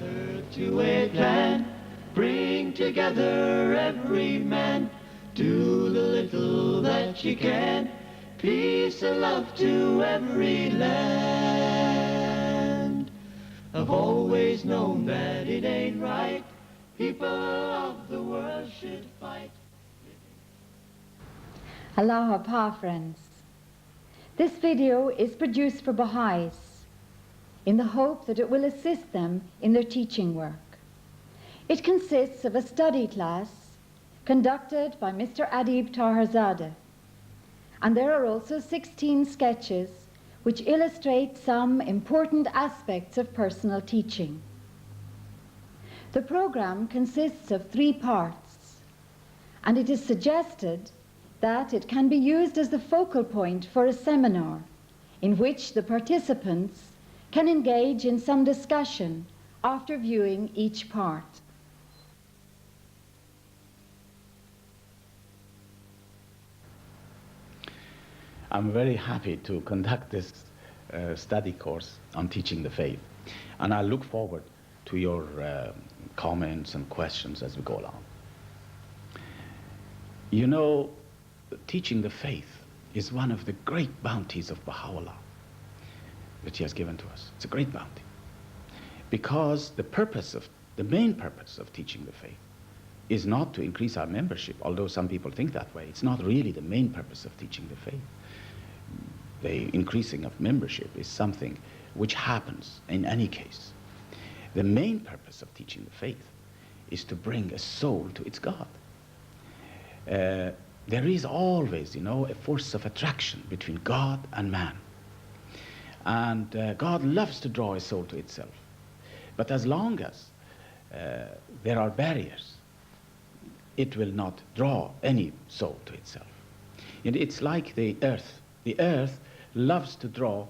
Earth to a plan, bring together every man, do the little that you can, peace and love to every land. I've always known that it ain't right, people of the world should fight. Aloha Pa friends. This video is produced for Baha'is in the hope that it will assist them in their teaching work. It consists of a study class conducted by Mr. Adib Taharzadeh, and there are also 16 sketches which illustrate some important aspects of personal teaching. The program consists of 3 parts, and it is suggested that it can be used as the focal point for a seminar in which the participants can engage in some discussion after viewing each part. I'm very happy to conduct this study course on teaching the faith, and I look forward to your comments and questions as we go along. You know, teaching the faith is one of the great bounties of Baha'u'llah that he has given to us. It's a great bounty, because the main purpose of teaching the faith is not to increase our membership, although some people think that way. It's not really the main purpose of teaching the faith. The increasing of membership is something which happens in any case. The main purpose of teaching the faith is to bring a soul to its God. There is always, you know, a force of attraction between God and man. And God loves to draw a soul to itself. But as long as there are barriers, it will not draw any soul to itself. And it's like the earth. The earth loves to draw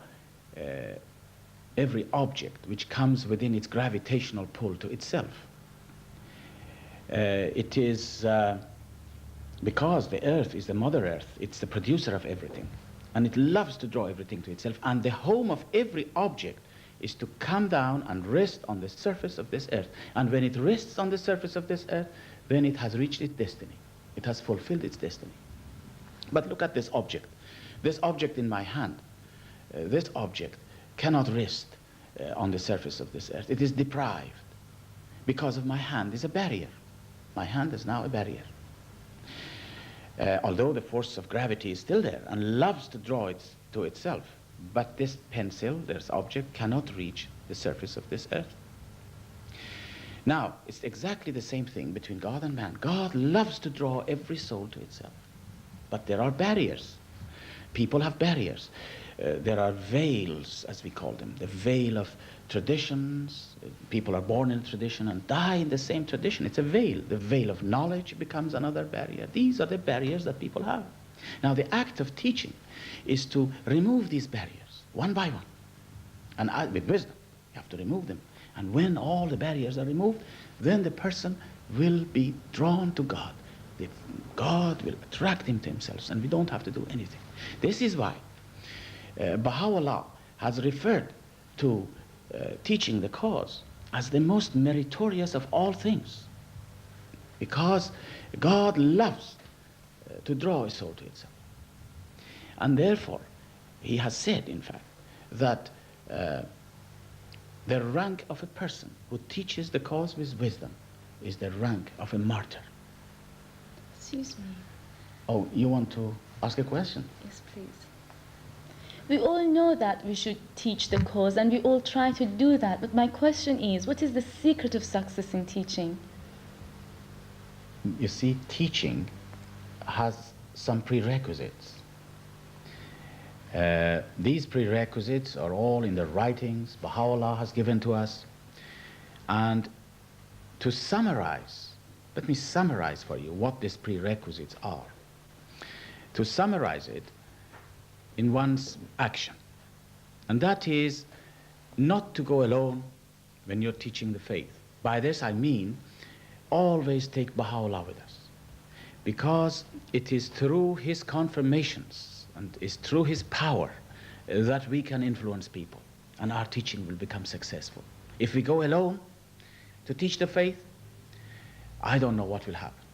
every object which comes within its gravitational pull to itself. It is because the earth is the mother earth, it's the producer of everything, and it loves to draw everything to itself, and the home of every object is to come down and rest on the surface of this earth. And when it rests on the surface of this earth, then it has reached its destiny. It has fulfilled its destiny. But look at this object. This object in my hand, this object cannot rest on the surface of this earth. It is deprived because of my hand is a barrier. My hand is now a barrier. Although the force of gravity is still there and loves to draw it to itself, but this pencil, this object, cannot reach the surface of this earth. Now, it's exactly the same thing between God and man. God loves to draw every soul to itself, but there are barriers. People have barriers. There are veils, as we call them, the veil of traditions. People are born in a tradition and die in the same tradition. It's a veil. The veil of knowledge becomes another barrier. These are the barriers that people have. Now, the act of teaching is to remove these barriers one by one. And with wisdom, you have to remove them. And when all the barriers are removed, then the person will be drawn to God. God will attract him to himself, and we don't have to do anything. This is why Baha'u'llah has referred to teaching the cause as the most meritorious of all things, because God loves to draw a soul to itself. And therefore, he has said, in fact, that the rank of a person who teaches the cause with wisdom is the rank of a martyr. Excuse me. Oh, you want to ask a question? Yes, please. We all know that we should teach the cause, and we all try to do that. But my question is, what is the secret of success in teaching? You see, teaching has some prerequisites. These prerequisites are all in the writings Baha'u'llah has given to us. And to summarize, let me summarize for you what these prerequisites are. To summarize it in one's action, and that is not to go alone when you're teaching the faith. By this I mean always take Baha'u'llah with us, because it is through his confirmations and is through his power that we can influence people, and our teaching will become successful. If we go alone, to teach the faith, I don't know what will happen.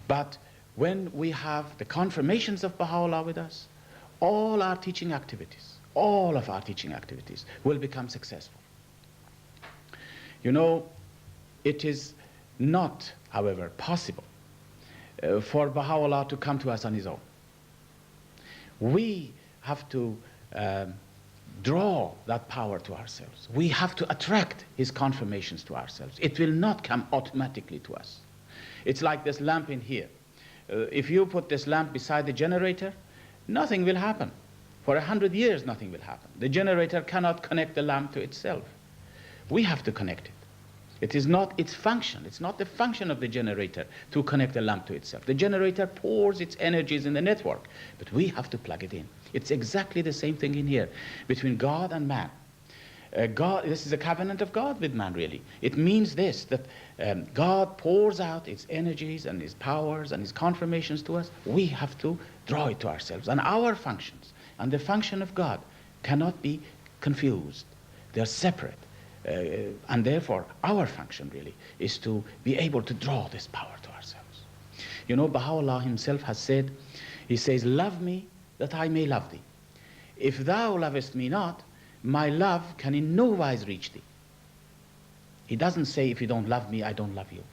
But when we have the confirmations of Baha'u'llah with us, all our teaching activities, all of our teaching activities will become successful. You know, it is not, however, possible for Baha'u'llah to come to us on his own. We have to draw that power to ourselves. We have to attract his confirmations to ourselves. It will not come automatically to us. It's like this lamp in here. If you put this lamp beside the generator, nothing will happen. For 100 years, nothing will happen. The generator cannot connect the lamp to itself. We have to connect it. It is not its function. It's not the function of the generator to connect the lamp to itself. The generator pours its energies in the network, but we have to plug it in. It's exactly the same thing in here between God and man. This is a covenant of God with man, really. It means this, that God pours out its energies and his powers and his confirmations to us. We have to draw it to ourselves. And our functions and the function of God cannot be confused. They're separate. And therefore, our function really is to be able to draw this power to ourselves. You know, Baha'u'llah himself has said, he says, love me that I may love thee. If thou lovest me not, my love can in no wise reach thee. He doesn't say, if you don't love me, I don't love you.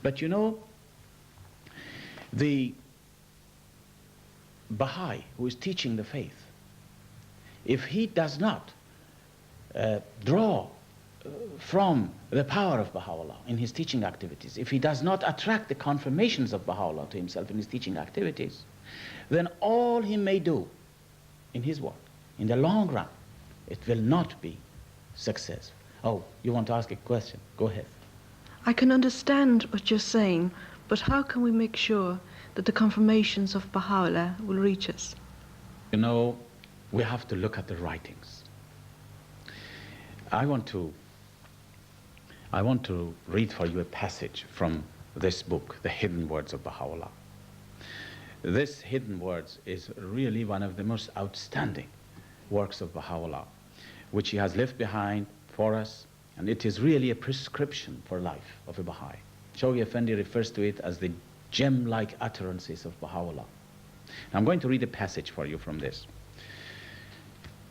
But you know, the Baha'i who is teaching the faith, if he does not draw from the power of Baha'u'llah in his teaching activities, if he does not attract the confirmations of Baha'u'llah to himself in his teaching activities, then all he may do in his work, in the long run, it will not be successful. Oh, you want to ask a question? Go ahead. I can understand what you're saying, but how can we make sure that the confirmations of Baha'u'llah will reach us? You know, we have to look at the writings. I want to read for you a passage from this book, The Hidden Words of Baha'u'llah. This Hidden Words is really one of the most outstanding works of Baha'u'llah, which he has left behind for us, and it is really a prescription for life of a Baha'i. Shoghi Effendi refers to it as the gem-like utterances of Baha'u'llah. I'm going to read a passage for you from this.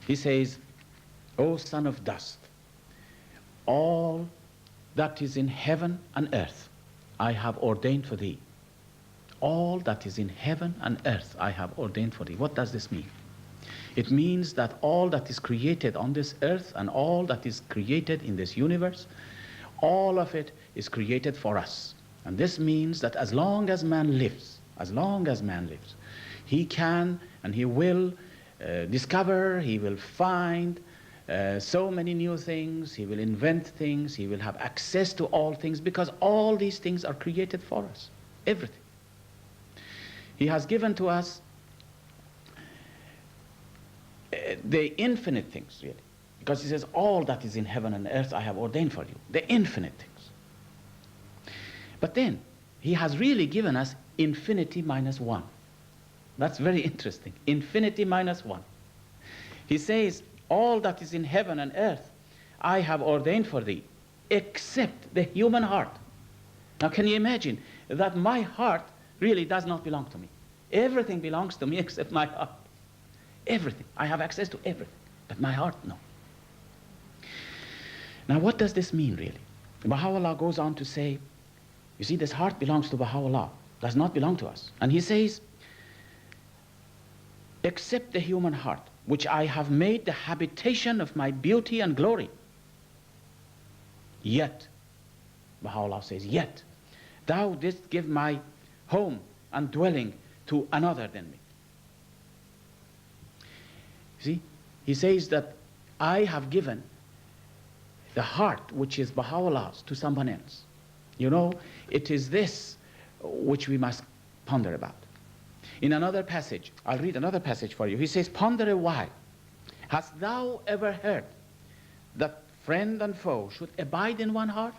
He says, O son of dust, all that is in heaven and earth I have ordained for thee. All that is in heaven and earth I have ordained for thee. What does this mean? It means that all that is created on this earth and all that is created in this universe, all of it is created for us. And this means that as long as man lives, he can and he will discover, he will find so many new things, he will invent things, he will have access to all things, because all these things are created for us, everything. He has given to us the infinite things, really, because he says, all that is in heaven and earth I have ordained for you, the infinite things. But then, he has really given us infinity minus one. That's very interesting, infinity minus one. He says, all that is in heaven and earth I have ordained for thee, except the human heart. Now can you imagine that my heart really does not belong to me? Everything belongs to me except my heart. Everything. I have access to everything, but my heart, no. Now what does this mean really? Baha'u'llah goes on to say, you see, this heart belongs to Baha'u'llah, does not belong to us. And he says, except the human heart, which I have made the habitation of my beauty and glory. Yet, Baha'u'llah says, yet, thou didst give my home and dwelling to another than me. See, he says that I have given the heart, which is Baha'u'llah's, to someone else. You know, it is this which we must ponder about. In another passage, I'll read another passage for you. He says, ponder a while. Hast thou ever heard that friend and foe should abide in one heart?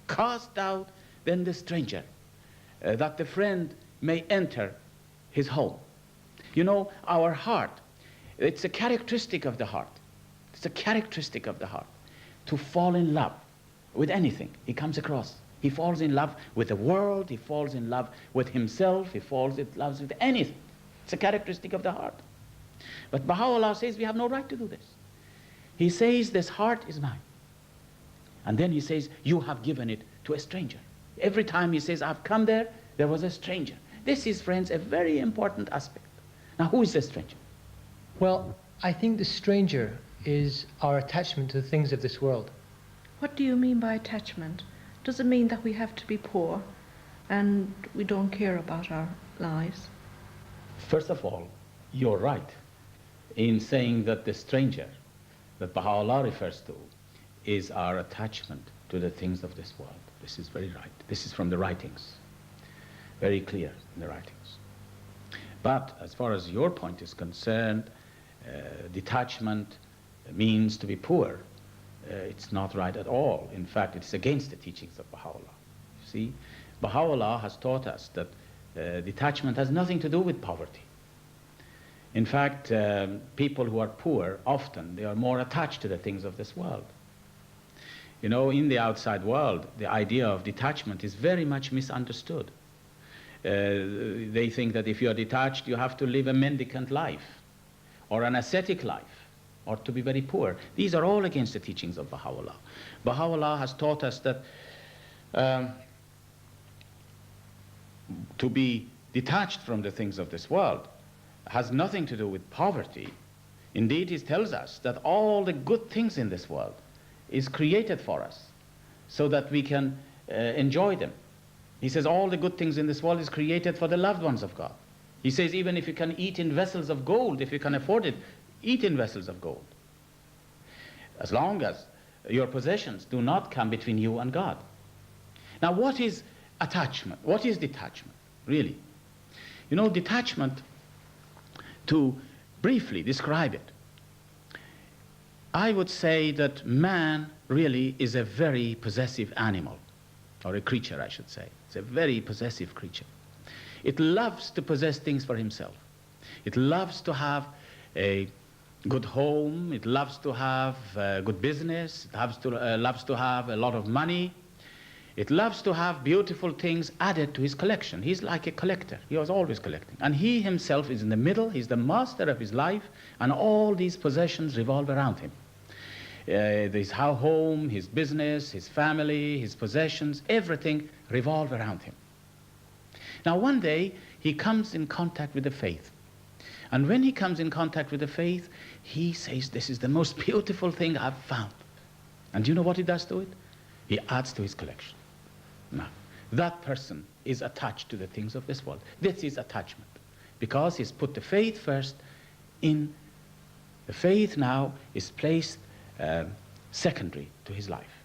Cast out then the stranger, that the friend may enter his home. You know, our heart, it's a characteristic of the heart. It's a characteristic of the heart to fall in love with anything he comes across. He falls in love with the world, he falls in love with himself, he falls in love with anything. It's a characteristic of the heart. But Baha'u'llah says we have no right to do this. He says this heart is mine. And then he says you have given it to a stranger. Every time he says I've come there, there was a stranger. This is, friends, a very important aspect. Now, who is the stranger? Well, I think the stranger is our attachment to the things of this world. What do you mean by attachment? Does it mean that we have to be poor and we don't care about our lives? First of all, you're right in saying that the stranger that Baha'u'llah refers to is our attachment to the things of this world. This is very right. This is from the writings. Very clear in the writings. But as far as your point is concerned, detachment means to be poor. It's not right at all. In fact, it's against the teachings of Baha'u'llah. You see, Baha'u'llah has taught us that detachment has nothing to do with poverty. In fact, people who are poor, often, they are more attached to the things of this world. You know, in the outside world, the idea of detachment is very much misunderstood. They think that if you are detached, you have to live a mendicant life, or an ascetic life, or to be very poor. These are all against the teachings of Baha'u'llah. Baha'u'llah has taught us that to be detached from the things of this world has nothing to do with poverty. Indeed, he tells us that all the good things in this world is created for us so that we can enjoy them. He says all the good things in this world is created for the loved ones of God. He says even if you can eat in vessels of gold, if you can afford it, eat in vessels of gold. As long as your possessions do not come between you and God. Now, what is attachment? What is detachment, really? You know, detachment, to briefly describe it, I would say that man really is a very possessive animal, or a creature, I should say. It's a very possessive creature. It loves to possess things for himself. It loves to have a good home. It loves to have good business. It loves to have a lot of money. It loves to have beautiful things added to his collection. He's like a collector. He was always collecting. And he himself is in the middle. He's the master of his life. And all these possessions revolve around him. His home, his business, his family, his possessions, everything revolve around him. Now, one day, he comes in contact with the faith. And when he comes in contact with the faith, he says, this is the most beautiful thing I've found. And do you know what he does to it? He adds to his collection. Now, that person is attached to the things of this world. This is attachment. Because he's put the faith first in. The faith now is placed secondary to his life.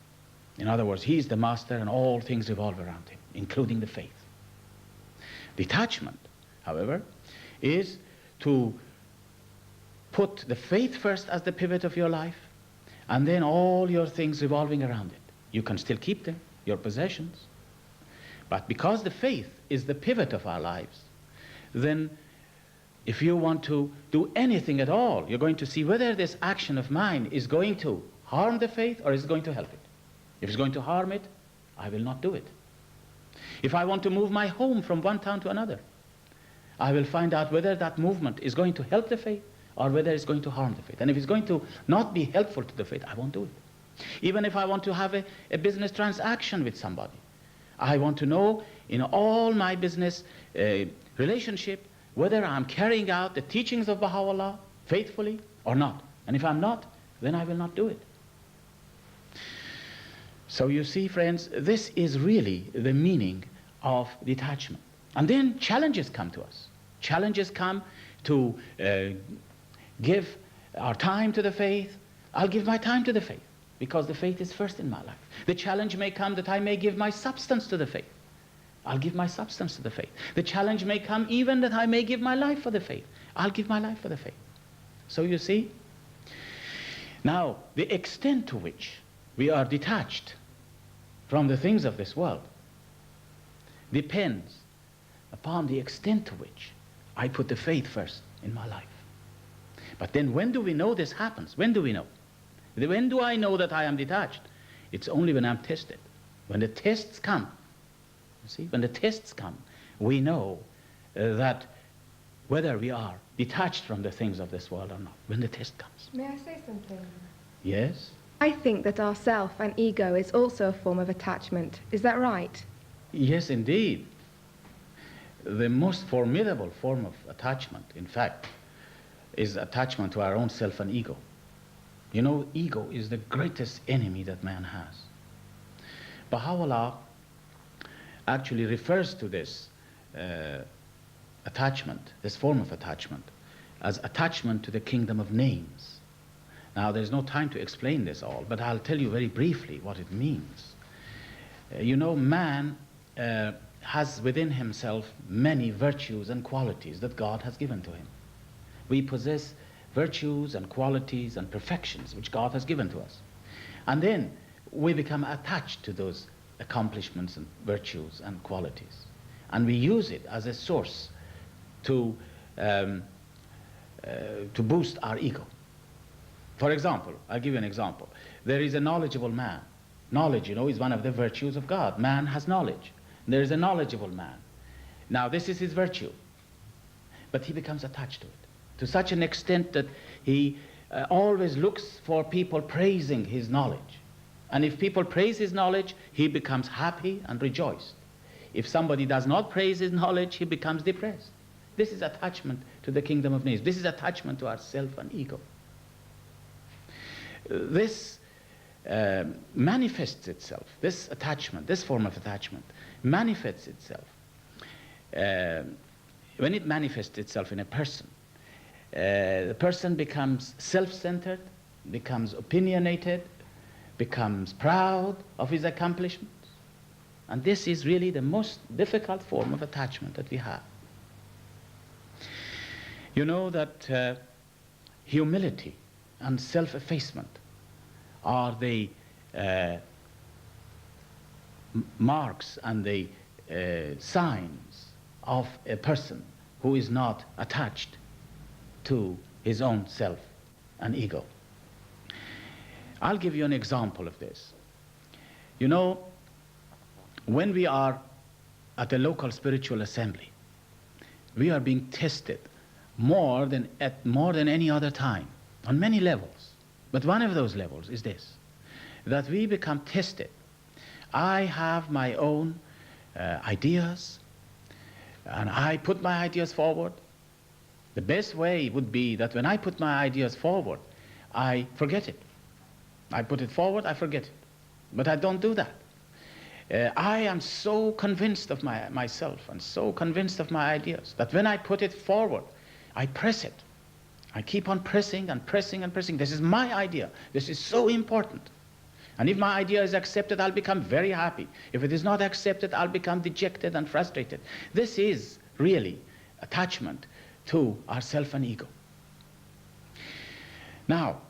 In other words, he is the master and all things revolve around him, including the faith. Detachment, however, is to put the faith first as the pivot of your life, and then all your things revolving around it. You can still keep them, your possessions. But because the faith is the pivot of our lives, then if you want to do anything at all, you're going to see whether this action of mine is going to harm the faith or is going to help it. If it's going to harm it, I will not do it. If I want to move my home from one town to another, I will find out whether that movement is going to help the faith or whether it's going to harm the faith. And if it's going to not be helpful to the faith, I won't do it. Even if I want to have a business transaction with somebody, I want to know in all my business relationship whether I'm carrying out the teachings of Baha'u'llah faithfully or not. And if I'm not, then I will not do it. So you see, friends, this is really the meaning of detachment. And then challenges come to us. Challenges come to give our time to the faith. I'll give my time to the faith because the faith is first in my life. The challenge may come that I may give my substance to the faith. I'll give my substance to the faith. The challenge may come even that I may give my life for the faith. I'll give my life for the faith. So you see, now the extent to which we are detached from the things of this world depends upon the extent to which I put the faith first in my life. But then when do we know this happens? When do we know? When do I know that I am detached? It's only when I'm tested. When the tests come, you see, when the tests come, we know that whether we are detached from the things of this world or not, when the test comes. May I say something? Yes? I think that our self and ego is also a form of attachment. Is that right? Yes, indeed. The most formidable form of attachment, in fact, is attachment to our own self and ego. You know, ego is the greatest enemy that man has. Baha'u'llah actually refers to this attachment, this form of attachment, as attachment to the kingdom of names. Now, there's no time to explain this all, but I'll tell you very briefly what it means. You know, man has within himself many virtues and qualities that God has given to him. We possess virtues and qualities and perfections which God has given to us. And then we become attached to those accomplishments and virtues and qualities. And we use it as a source to boost our ego. For example, I'll give you an example. There is a knowledgeable man. Knowledge, you know, is one of the virtues of God. Man has knowledge. There is a knowledgeable man. Now, this is his virtue. But he becomes attached to it, to such an extent that he always looks for people praising his knowledge. And if people praise his knowledge, he becomes happy and rejoiced. If somebody does not praise his knowledge, he becomes depressed. This is attachment to the kingdom of names. This is attachment to our self and ego. This manifests itself, this attachment, this form of attachment, manifests itself. When it manifests itself in a person, the person becomes self-centered, becomes opinionated, becomes proud of his accomplishments. And this is really the most difficult form of attachment that we have. You know that humility and self-effacement are the marks and the signs of a person who is not attached to his own self and ego. I'll give you an example of this. You know, when we are at a local spiritual assembly, we are being tested more than any other time, on many levels. But one of those levels is this, that we become tested. I have my own ideas, and I put my ideas forward. The best way would be that when I put my ideas forward, I forget it. I put it forward, I forget it. But I don't do that. I am so convinced of myself and so convinced of my ideas that when I put it forward, I press it. I keep on pressing and pressing and pressing. This is my idea. This is so important. And if my idea is accepted, I'll become very happy. If it is not accepted, I'll become dejected and frustrated. This is really attachment to our self and ego. Now,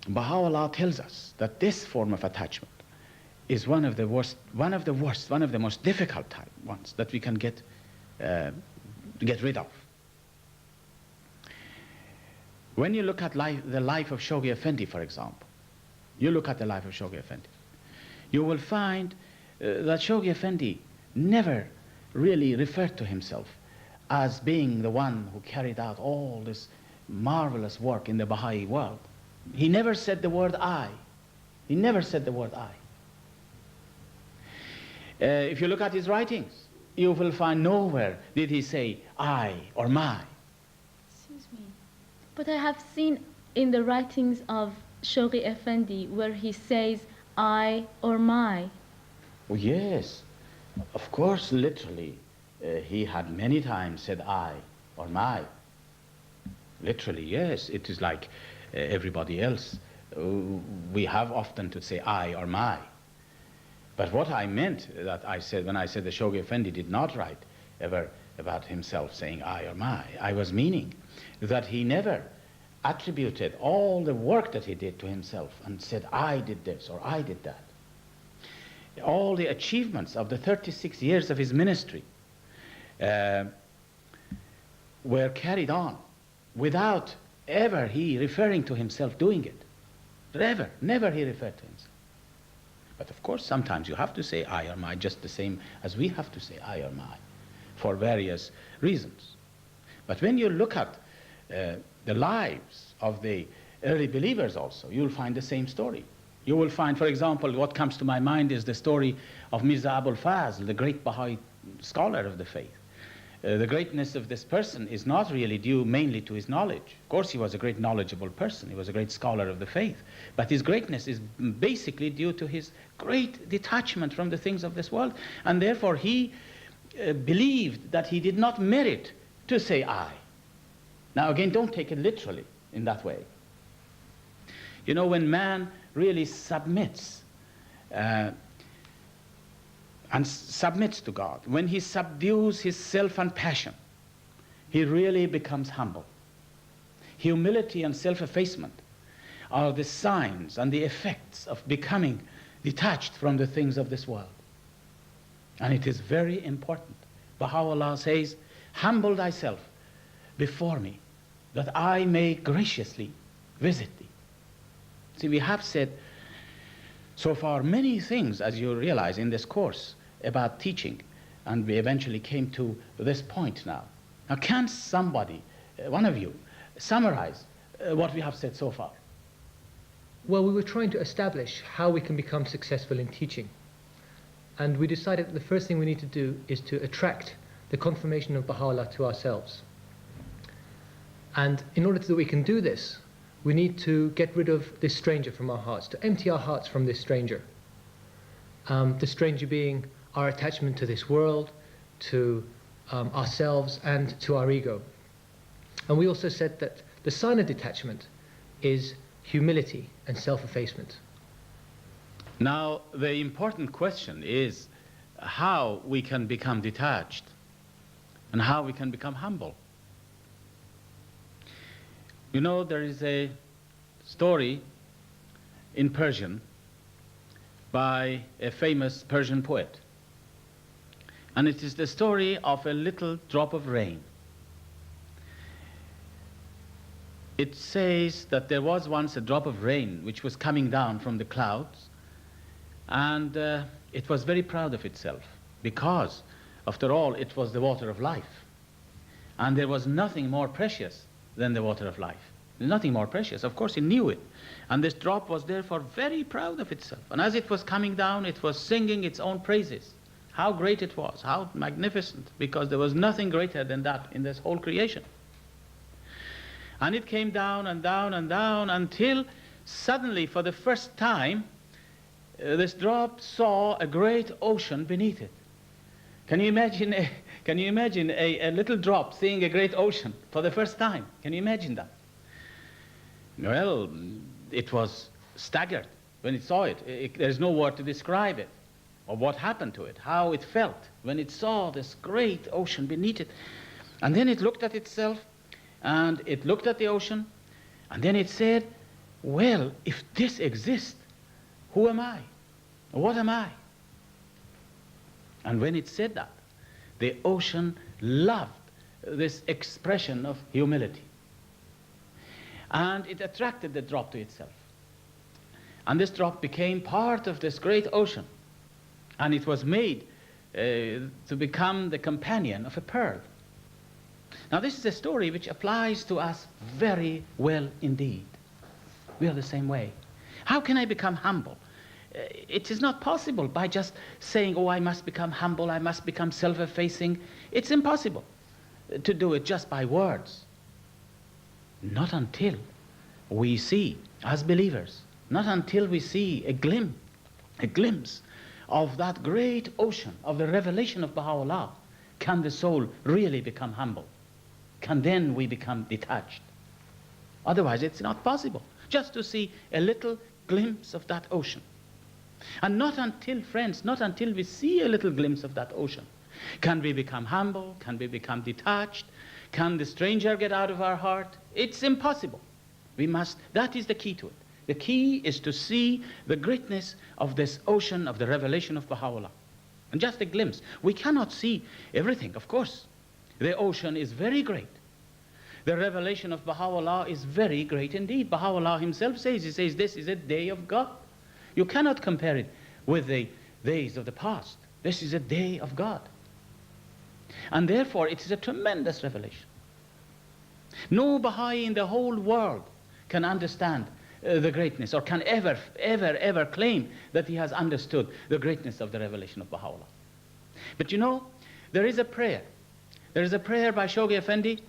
Baha'u'llah tells us that this form of attachment is one of the most difficult ones that we can get rid of. When you look at the life of Shoghi Effendi, for example, you look at the life of Shoghi Effendi, you will find that Shoghi Effendi never really referred to himself as being the one who carried out all this marvelous work in the Baha'i world. He never said the word I. He never said the word I. If you look at his writings, you will find nowhere did he say I or my. Excuse me. But I have seen in the writings of Shoghi Effendi where he says I or my. Oh, yes, of course, literally. He had many times said I or my. Literally, yes. It is like everybody else. We have often to say I or my. But what I meant that I said when I said the Shoghi Effendi did not write ever about himself saying I or my, I was meaning that he never attributed all the work that he did to himself and said I did this or I did that. All the achievements of the 36 years of his ministry were carried on without ever he referring to himself doing it. Never he referred to himself. But of course, sometimes you have to say I or my, just the same as we have to say I or my, for various reasons. But when you look at the lives of the early believers also, you'll find the same story. You will find, for example, what comes to my mind is the story of Mirza Abul Fazl, the great Baha'i scholar of the faith. The greatness of this person is not really due mainly to his knowledge. Of course, he was a great knowledgeable person. He was a great scholar of the faith. But his greatness is basically due to his great detachment from the things of this world. And therefore, he believed that he did not merit to say I. Now, again, don't take it literally in that way. You know, when man really submits and submits to God, when he subdues his self and passion, he really becomes humble. Humility and self-effacement are the signs and the effects of becoming detached from the things of this world. And it is very important. Baha'u'llah says, humble thyself before me, that I may graciously visit thee. See, we have said so far many things, as you realize, in this course about teaching, and we eventually came to this point now. Now, can somebody, one of you, summarize what we have said so far? Well, we were trying to establish how we can become successful in teaching. And we decided that the first thing we need to do is to attract the confirmation of Baha'u'llah to ourselves. And in order that we can do this, we need to get rid of this stranger from our hearts, to empty our hearts from this stranger. The stranger being our attachment to this world, to ourselves, and to our ego. And we also said that the sign of detachment is humility and self-effacement. Now, the important question is how we can become detached and how we can become humble. You know, there is a story in Persian by a famous Persian poet. And it is the story of a little drop of rain. It says that there was once a drop of rain which was coming down from the clouds, and it was very proud of itself because, after all, it was the water of life. And there was nothing more precious than the water of life. Nothing more precious. Of course, he knew it. And this drop was therefore very proud of itself. And as it was coming down, it was singing its own praises. How great it was, how magnificent, because there was nothing greater than that in this whole creation. And it came down and down and down until suddenly, for the first time, this drop saw a great ocean beneath it. Can you imagine a little drop seeing a great ocean for the first time? Can you imagine that? Well, it was staggered when it saw it. There's no word to describe it, or what happened to it, how it felt when it saw this great ocean beneath it. And then it looked at itself, and it looked at the ocean, and then it said, well, if this exists, who am I? What am I? And when it said that, the ocean loved this expression of humility. And it attracted the drop to itself. And this drop became part of this great ocean. And it was made to become the companion of a pearl. Now, this is a story which applies to us very well indeed. We are the same way. How can I become humble? It is not possible by just saying, oh, I must become humble, I must become self-effacing. It's impossible to do it just by words. Not until we see, as believers, not until we see a glimpse of that great ocean of the revelation of Baha'u'llah, can the soul really become humble. Can then we become detached. Otherwise, it's not possible just to see a little glimpse of that ocean. And not until, friends, not until we see a little glimpse of that ocean, can we become humble, can we become detached, can the stranger get out of our heart? It's impossible. We must, that is the key to it. The key is to see the greatness of this ocean of the revelation of Baha'u'llah. And just a glimpse. We cannot see everything, of course. The ocean is very great. The revelation of Baha'u'llah is very great indeed. Baha'u'llah himself says, he says, this is a day of God. You cannot compare it with the days of the past. This is a day of God. And therefore, it is a tremendous revelation. No Baha'i in the whole world can understand the greatness, or can ever claim that he has understood the greatness of the revelation of Baha'u'llah. But you know, there is a prayer. There is a prayer by Shoghi Effendi,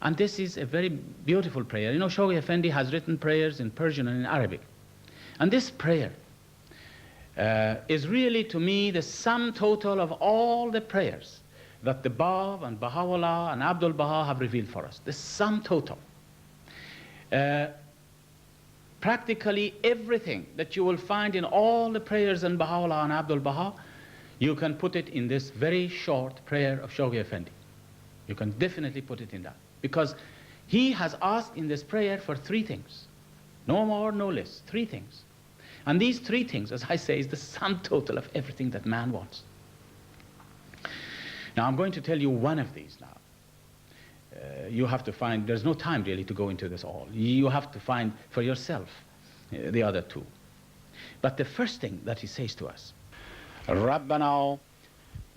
and this is a very beautiful prayer. You know, Shoghi Effendi has written prayers in Persian and in Arabic. And this prayer is really, to me, the sum total of all the prayers that the Bab and Baha'u'llah and Abdul Baha have revealed for us. The sum total. Practically everything that you will find in all the prayers in Baha'u'llah and Abdul Baha, you can put it in this very short prayer of Shoghi Effendi. You can definitely put it in that. Because he has asked in this prayer for three things. No more, no less. Three things. And these three things, as I say, is the sum total of everything that man wants. Now, I'm going to tell you one of these now. You have to find, there's no time really to go into this all. You have to find for yourself the other two. But the first thing that he says to us, رَبَّنَا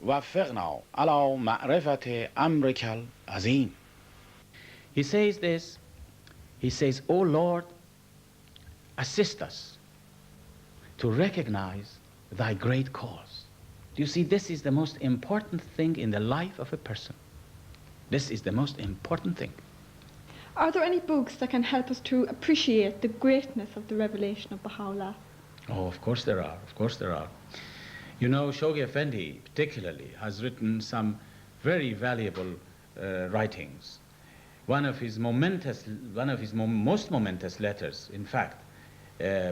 وَفِّقْنَا عَلَى مَعْرِفَةِ أَمْرِكَ الْعَظِيمِ. He says this, he says, "O Lord, assist us to recognize thy great cause." Do you see, this is the most important thing in the life of a person. This is the most important thing. Are there any books that can help us to appreciate the greatness of the revelation of Baha'u'llah? Oh, of course there are. Of course there are. You know, Shoghi Effendi particularly has written some very valuable writings. One of his most momentous letters, in fact,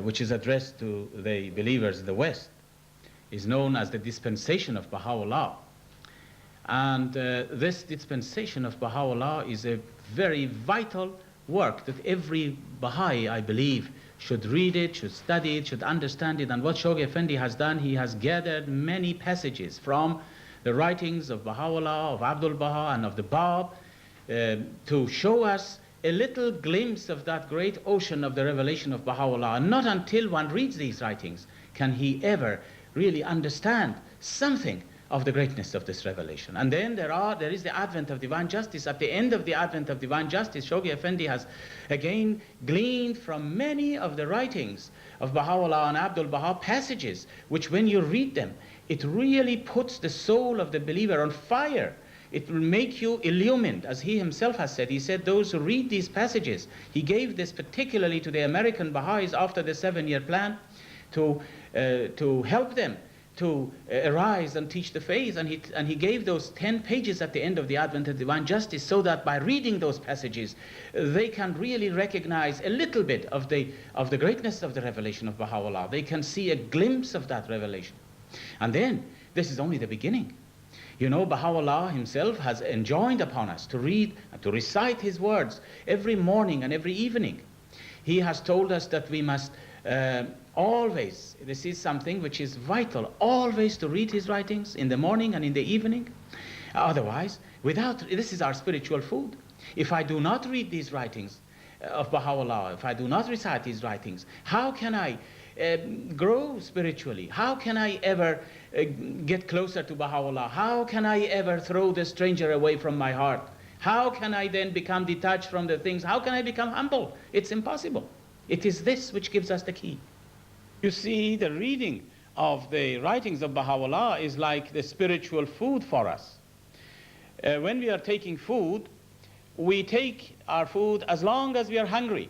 which is addressed to the believers in the West, is known as the Dispensation of Baha'u'llah. And this Dispensation of Baha'u'llah is a very vital work that every Baha'i, I believe, should read it, should study it, should understand it. And what Shoghi Effendi has done, he has gathered many passages from the writings of Baha'u'llah, of Abdul Baha, and of the Bab, to show us a little glimpse of that great ocean of the revelation of Baha'u'llah. And not until one reads these writings can he ever really understand something of the greatness of this revelation. And then there is the advent of divine justice. At the end of the advent of divine justice, Shoghi Effendi has again gleaned from many of the writings of Baha'u'llah and Abdul Baha passages, which when you read them, it really puts the soul of the believer on fire. It will make you illumined, as he himself has said. He said those who read these passages, he gave this particularly to the American Baha'is after the 7-year plan, to help them to arise and teach the faith, and he gave those 10 pages at the end of the Advent of Divine Justice, so that by reading those passages they can really recognize a little bit of the greatness of the revelation of Baha'u'llah. They can see a glimpse of that revelation. And then this is only the beginning. You know, Baha'u'llah himself has enjoined upon us to read and to recite his words every morning and every evening. He has told us that we must always, this is something which is vital, always to read his writings in the morning and in the evening. Otherwise, this is our spiritual food. If I do not read these writings of Baha'u'llah, if I do not recite his writings, how can I grow spiritually? How can I ever get closer to Baha'u'llah? How can I ever throw the stranger away from my heart? How can I then become detached from the things? How can I become humble? It's impossible. It is this which gives us the key. You see, the reading of the writings of Baha'u'llah is like the spiritual food for us. When we are taking food, we take our food as long as we are hungry.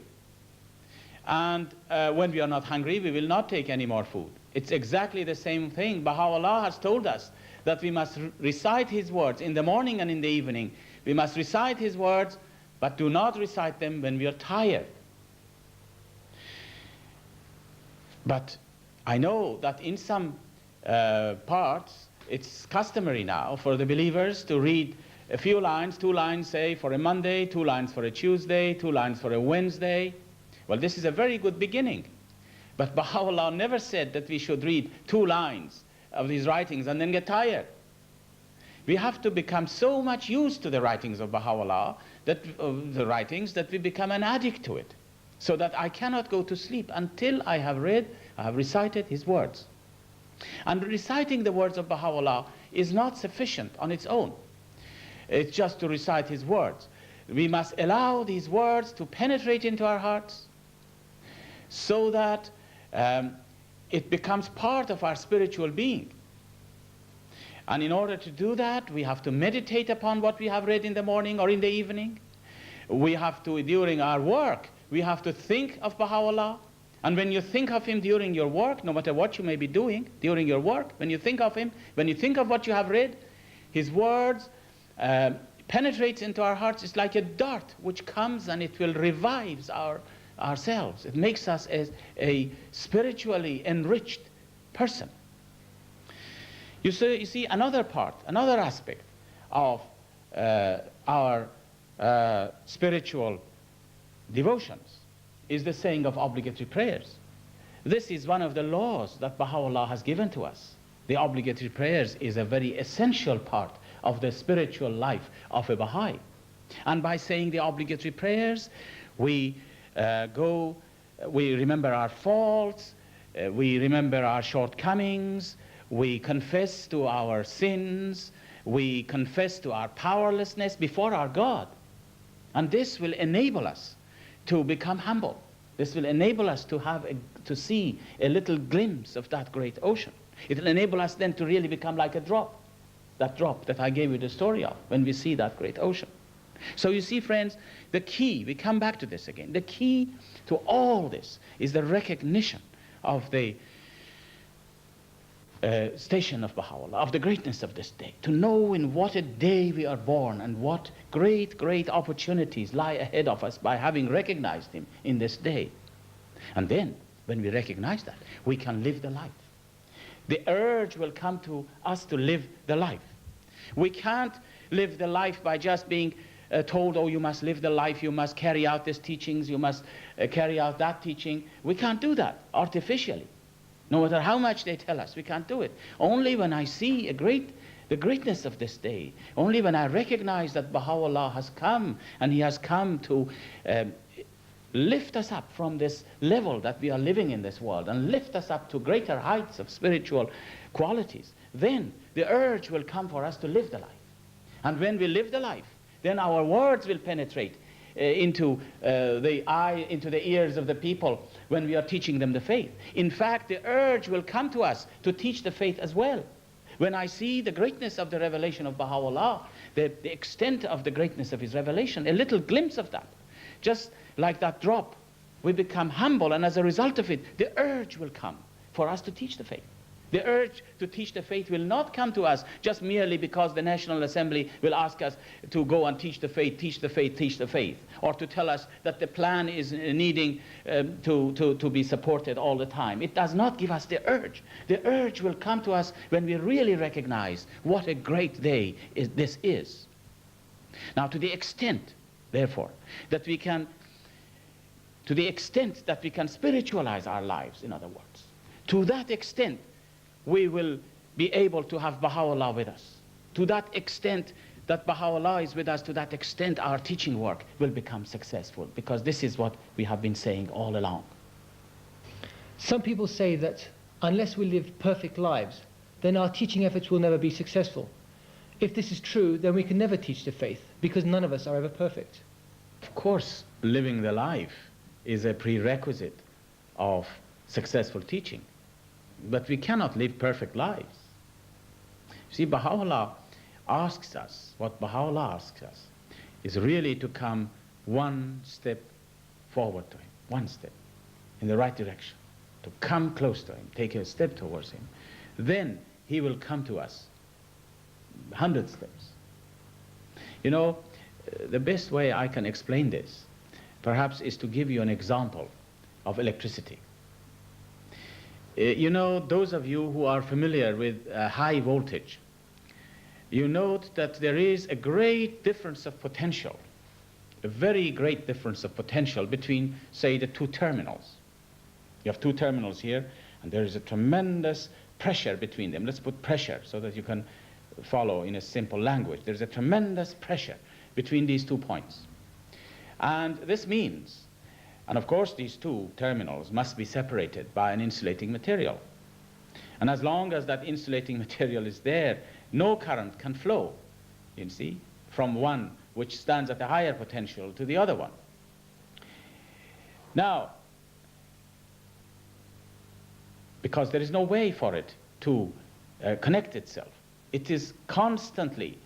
And when we are not hungry, we will not take any more food. It's exactly the same thing. Baha'u'llah has told us that we must recite his words in the morning and in the evening. We must recite his words, but do not recite them when we are tired. But I know that in some parts, it's customary now for the believers to read a few lines, 2 lines, say, for a Monday, 2 lines for a Tuesday, 2 lines for a Wednesday. Well, this is a very good beginning. But Baha'u'llah never said that we should read 2 lines of these writings and then get tired. We have to become so much used to the writings of Baha'u'llah the writings, that we become an addict to it, so that I cannot go to sleep until I have recited his words. And reciting the words of Baha'u'llah is not sufficient on its own. It's just to recite his words. We must allow these words to penetrate into our hearts so that it becomes part of our spiritual being. And in order to do that, we have to meditate upon what we have read in the morning or in the evening. We have to, during our work, we have to think of Baha'u'llah. And when you think of him during your work, no matter what you may be doing during your work, when you think of him, when you think of what you have read, his words penetrates into our hearts. It's like a dart which comes and it will revive ourselves. It makes us as a spiritually enriched person. You see another part, another aspect of our spiritual devotions is the saying of obligatory prayers. This is one of the laws that Baha'u'llah has given to us. The obligatory prayers is a very essential part of the spiritual life of a Baha'i. And by saying the obligatory prayers, we remember our faults, we remember our shortcomings, we confess to our sins, we confess to our powerlessness before our God. And this will enable us to become humble. This will enable us to see a little glimpse of that great ocean. It will enable us then to really become like a drop, that drop that I gave you the story of, when we see that great ocean. So you see, friends, the key, we come back to this again, the key to all this is the recognition of the station of Baha'u'llah, of the greatness of this day, to know in what a day we are born and what great, great opportunities lie ahead of us by having recognized him in this day. And then, when we recognize that, we can live the life. The urge will come to us to live the life. We can't live the life by just being told, oh, you must live the life, you must carry out these teachings, you must carry out that teaching. We can't do that artificially. No matter how much they tell us, we can't do it. Only when I see the greatness of this day, only when I recognize that Baha'u'llah has come, and he has come to lift us up from this level that we are living in this world and lift us up to greater heights of spiritual qualities, then the urge will come for us to live the life. And when we live the life, then our words will penetrate into the ears of the people when we are teaching them the faith. In fact, the urge will come to us to teach the faith as well. When I see the greatness of the revelation of Baha'u'llah, the extent of the greatness of his revelation, a little glimpse of that, just like that drop, we become humble, and as a result of it, the urge will come for us to teach the faith. The urge to teach the faith will not come to us just merely because the National Assembly will ask us to go and teach the faith, teach the faith, teach the faith, or to tell us that the plan is needing to be supported all the time. It does not give us the urge. The urge will come to us when we really recognize what a great day this is. Now, to the extent, therefore, that we can spiritualize our lives, in other words, to that extent, we will be able to have Baha'u'llah with us. To that extent that Baha'u'llah is with us, to that extent our teaching work will become successful, because this is what we have been saying all along. Some people say that unless we live perfect lives, then our teaching efforts will never be successful. If this is true, then we can never teach the faith, because none of us are ever perfect. Of course, living the life is a prerequisite of successful teaching. But we cannot live perfect lives. See, Baha'u'llah asks us, what Baha'u'llah asks us, is really to come one step forward to him, one step in the right direction, to come close to him, take a step towards him. Then he will come to us 100 steps. You know, the best way I can explain this, perhaps, is to give you an example of electricity. You know, those of you who are familiar with high voltage, you note that there is a great difference of potential, a very great difference of potential between, say, the two terminals. You have two terminals here, and there is a tremendous pressure between them. Let's put pressure so that you can follow in a simple language. There's a tremendous pressure between these 2 points. And this means, and of course these two terminals must be separated by an insulating material. And as long as that insulating material is there, no current can flow, you see, from one which stands at a higher potential to the other one. Now, because there is no way for it to connect itself, it is constantly,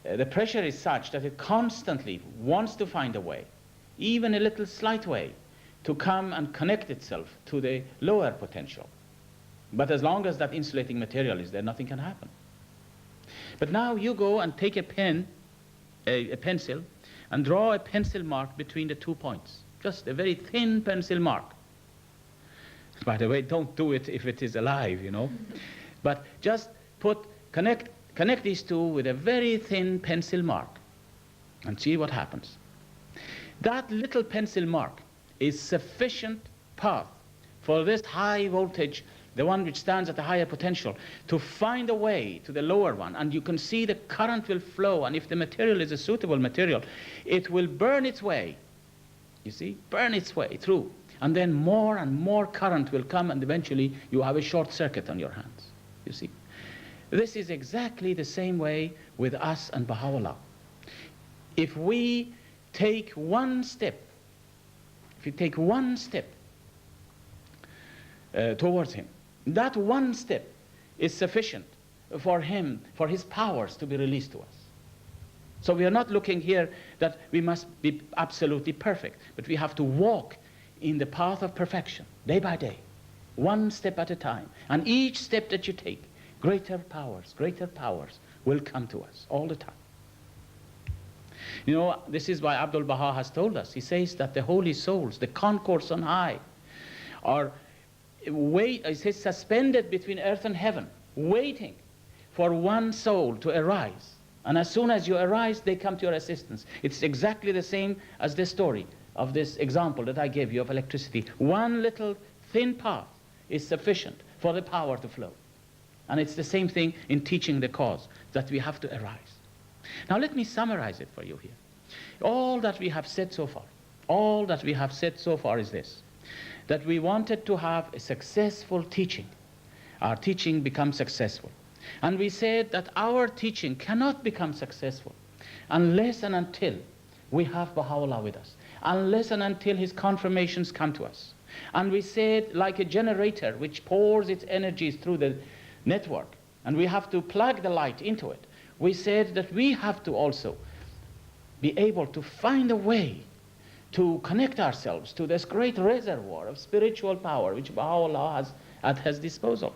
the pressure is such that it constantly wants to find a way, even a little slight way, to come and connect itself to the lower potential. But as long as that insulating material is there, nothing can happen. But now you go and take a pen, a pencil, and draw a pencil mark between the 2 points. Just a very thin pencil mark. By the way, don't do it if it is alive, you know. But just connect these two with a very thin pencil mark and see what happens. That little pencil mark is sufficient path for this high voltage, the one which stands at a higher potential, to find a way to the lower one. And you can see the current will flow, and if the material is a suitable material, it will burn its way, you see, burn its way through. And then more and more current will come, and eventually you have a short circuit on your hands, you see. This is exactly the same way with us and Baha'u'llah. If we take one step, towards him, that one step is sufficient for him, for his powers to be released to us. So we are not looking here that we must be absolutely perfect, but we have to walk in the path of perfection, day by day, one step at a time. And each step that you take, greater powers will come to us all the time. You know, this is why Abdul Baha has told us. He says that the holy souls, the concourse on high, are suspended between earth and heaven, waiting for one soul to arise. And as soon as you arise, they come to your assistance. It's exactly the same as this story of this example that I gave you of electricity. One little thin path is sufficient for the power to flow. And it's the same thing in teaching the cause, that we have to arise. Now let me summarize it for you here. All that we have said so far is this: that we wanted to have a successful teaching. Our teaching becomes successful. And we said that our teaching cannot become successful unless and until we have Baha'u'llah with us, unless and until his confirmations come to us. And we said, like a generator which pours its energies through the network, and we have to plug the light into it, we said that we have to also be able to find a way to connect ourselves to this great reservoir of spiritual power which Baha'u'llah has at his disposal.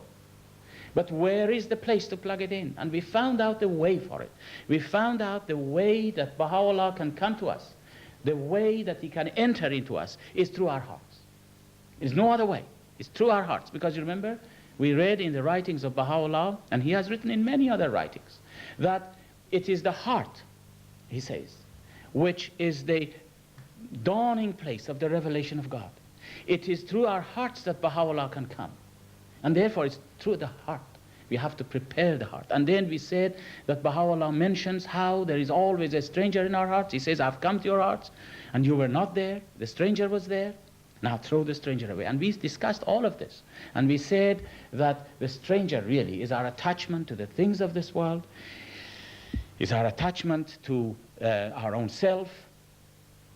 But where is the place to plug it in? And we found out the way for it. We found out the way that Baha'u'llah can come to us. The way that he can enter into us is through our hearts. There's no other way. It's through our hearts. Because you remember, we read in the writings of Baha'u'llah, and he has written in many other writings, that it is the heart, he says, which is the dawning place of the revelation of God. It is through our hearts that Baha'u'llah can come. And therefore it's through the heart. We have to prepare the heart. And then we said that Baha'u'llah mentions how there is always a stranger in our hearts. He says, I've come to your hearts, and you were not there. The stranger was there. Now throw the stranger away. And we discussed all of this. And we said that the stranger really is our attachment to the things of this world, is our attachment to our own self.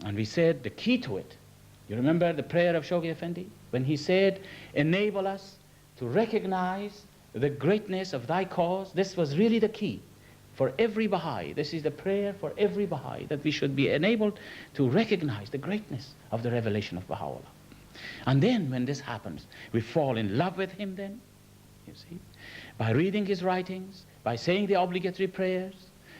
And we said the key to it, you remember the prayer of Shoghi Effendi? When he said, enable us to recognize the greatness of thy cause. This was really the key for every Baha'i. This is the prayer for every Baha'i, that we should be enabled to recognize the greatness of the revelation of Baha'u'llah. And then when this happens, we fall in love with him then, you see, by reading his writings, by saying the obligatory prayers.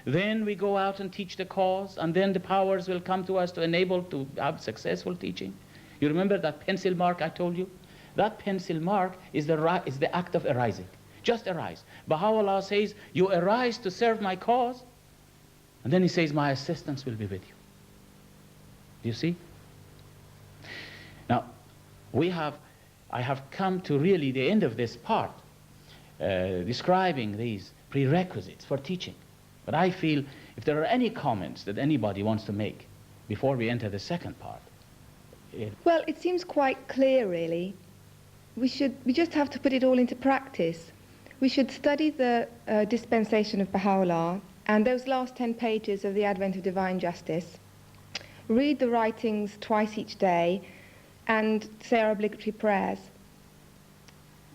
Then we go out and teach the cause, and then the powers will come to us to enable to have successful teaching. You remember that pencil mark I told you? That pencil mark is the act of arising. Just arise. Baha'u'llah says, you arise to serve my cause, and then he says, my assistance will be with you. Do you see? Now, I have come to really the end of this part, describing these prerequisites for teaching. But I feel if there are any comments that anybody wants to make before we enter the second part. Well, it seems quite clear, really. We just have to put it all into practice. We should study the dispensation of Baha'u'llah and those last 10 pages of the Advent of Divine Justice, read the writings twice each day, and say our obligatory prayers.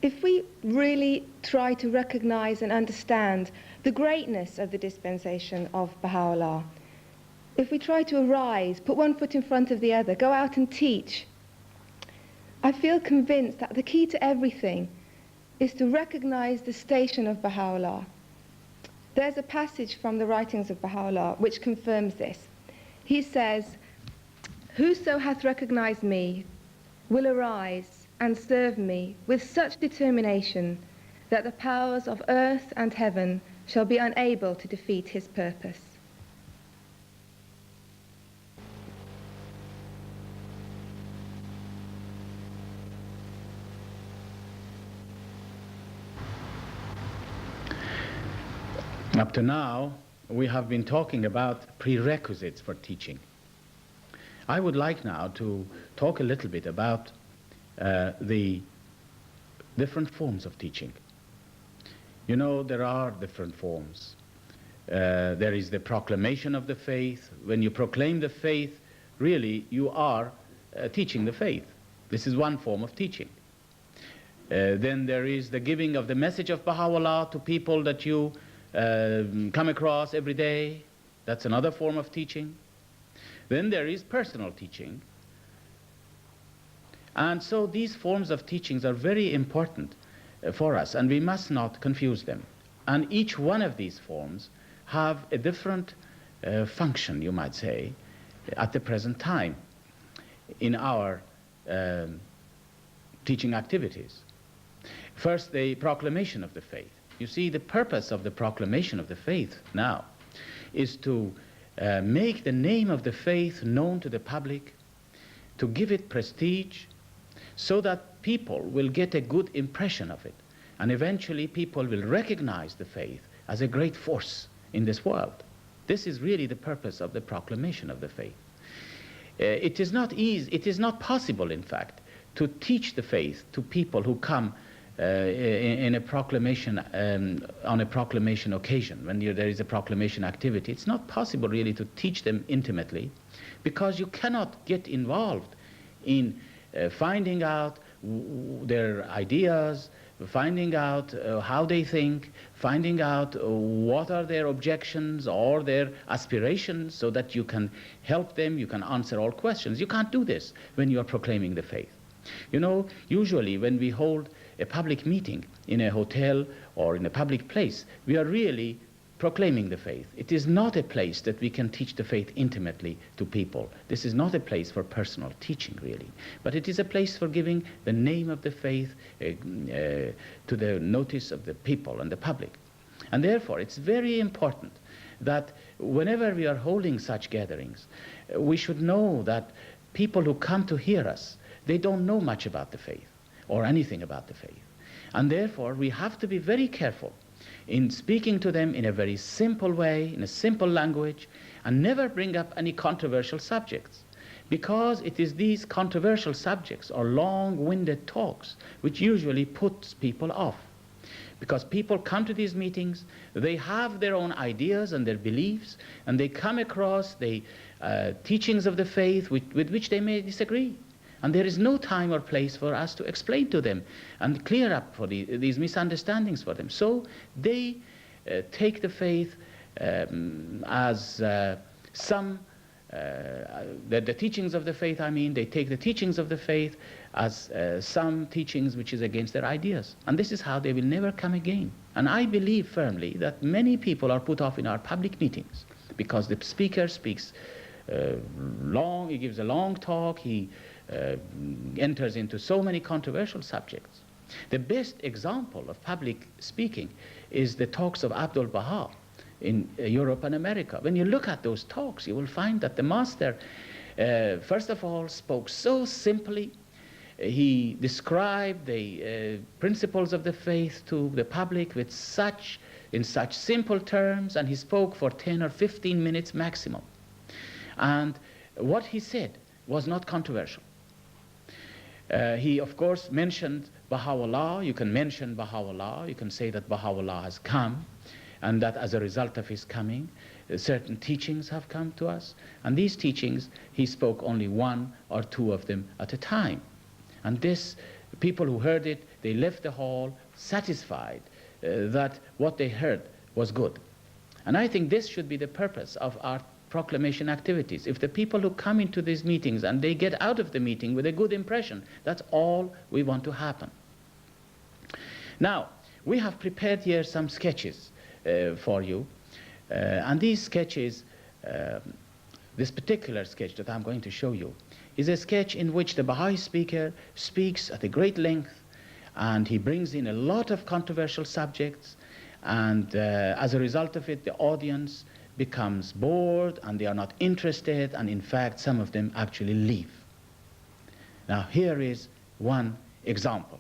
If we really try to recognize and understand the greatness of the dispensation of Baha'u'llah, if we try to arise, put one foot in front of the other, go out and teach, I feel convinced that the key to everything is to recognize the station of Baha'u'llah. There's a passage from the writings of Baha'u'llah which confirms this. He says, "Whoso hath recognized me will arise and serve me with such determination that the powers of earth and heaven shall be unable to defeat his purpose." Up to now, we have been talking about prerequisites for teaching. I would like now to talk a little bit about the different forms of teaching. You know, there are different forms. There is the proclamation of the faith. When you proclaim the faith, really you are teaching the faith. This is one form of teaching. Then there is the giving of the message of Baha'u'llah to people that you come across every day. That's another form of teaching. Then there is personal teaching. And so these forms of teachings are very important for us, and we must not confuse them. And each one of these forms have a different function, you might say, at the present time in our teaching activities. First, the proclamation of the faith. You see, the purpose of the proclamation of the faith now is to make the name of the faith known to the public, to give it prestige, so that people will get a good impression of it. And eventually people will recognize the faith as a great force in this world. This is really the purpose of the proclamation of the faith. It is not easy, it is not possible, in fact, to teach the faith to people who come in a proclamation, on a proclamation occasion, when there is a proclamation activity. It's not possible really to teach them intimately, because you cannot get involved in finding out their ideas, finding out how they think, finding out what are their objections or their aspirations, so that you can help them, you can answer all questions. You can't do this when you are proclaiming the faith. You know, usually when we hold a public meeting in a hotel or in a public place, we are really proclaiming the faith. It is not a place that we can teach the faith intimately to people. This is not a place for personal teaching, really. But it is a place for giving the name of the faith to the notice of the people and the public. And therefore, it's very important that whenever we are holding such gatherings, we should know that people who come to hear us, they don't know much about the faith or anything about the faith. And therefore, we have to be very careful in speaking to them in a very simple way, in a simple language, and never bring up any controversial subjects, because it is these controversial subjects or long-winded talks which usually puts people off. Because people come to these meetings, they have their own ideas and their beliefs, and they come across the teachings of the faith with which they may disagree. And there is no time or place for us to explain to them and clear up for these misunderstandings for them. So they take the faith as the teachings of the faith, they take the teachings of the faith as some teachings which is against their ideas. And this is how they will never come again. And I believe firmly that many people are put off in our public meetings because the speaker speaks long, he gives a long talk, he enters into so many controversial subjects. The best example of public speaking is the talks of Abdul-Baha in Europe and America. When you look at those talks, you will find that the master, first of all, spoke so simply. He described the principles of the faith to the public in such simple terms, and he spoke for 10 or 15 minutes maximum. And what he said was not controversial. He, of course, mentioned Baha'u'llah. You can mention Baha'u'llah. You can say that Baha'u'llah has come, and that as a result of his coming, certain teachings have come to us. And these teachings, he spoke only one or two of them at a time. And this, people who heard it, they left the hall satisfied that what they heard was good. And I think this should be the purpose of our proclamation activities. If the people who come into these meetings and they get out of the meeting with a good impression, that's all we want to happen. Now, we have prepared here some sketches for you. And these sketches, this particular sketch that I'm going to show you, is a sketch in which the Baha'i speaker speaks at a great length, and he brings in a lot of controversial subjects, and as a result of it, the audience becomes bored and they are not interested, and in fact some of them actually leave. Now here is one example.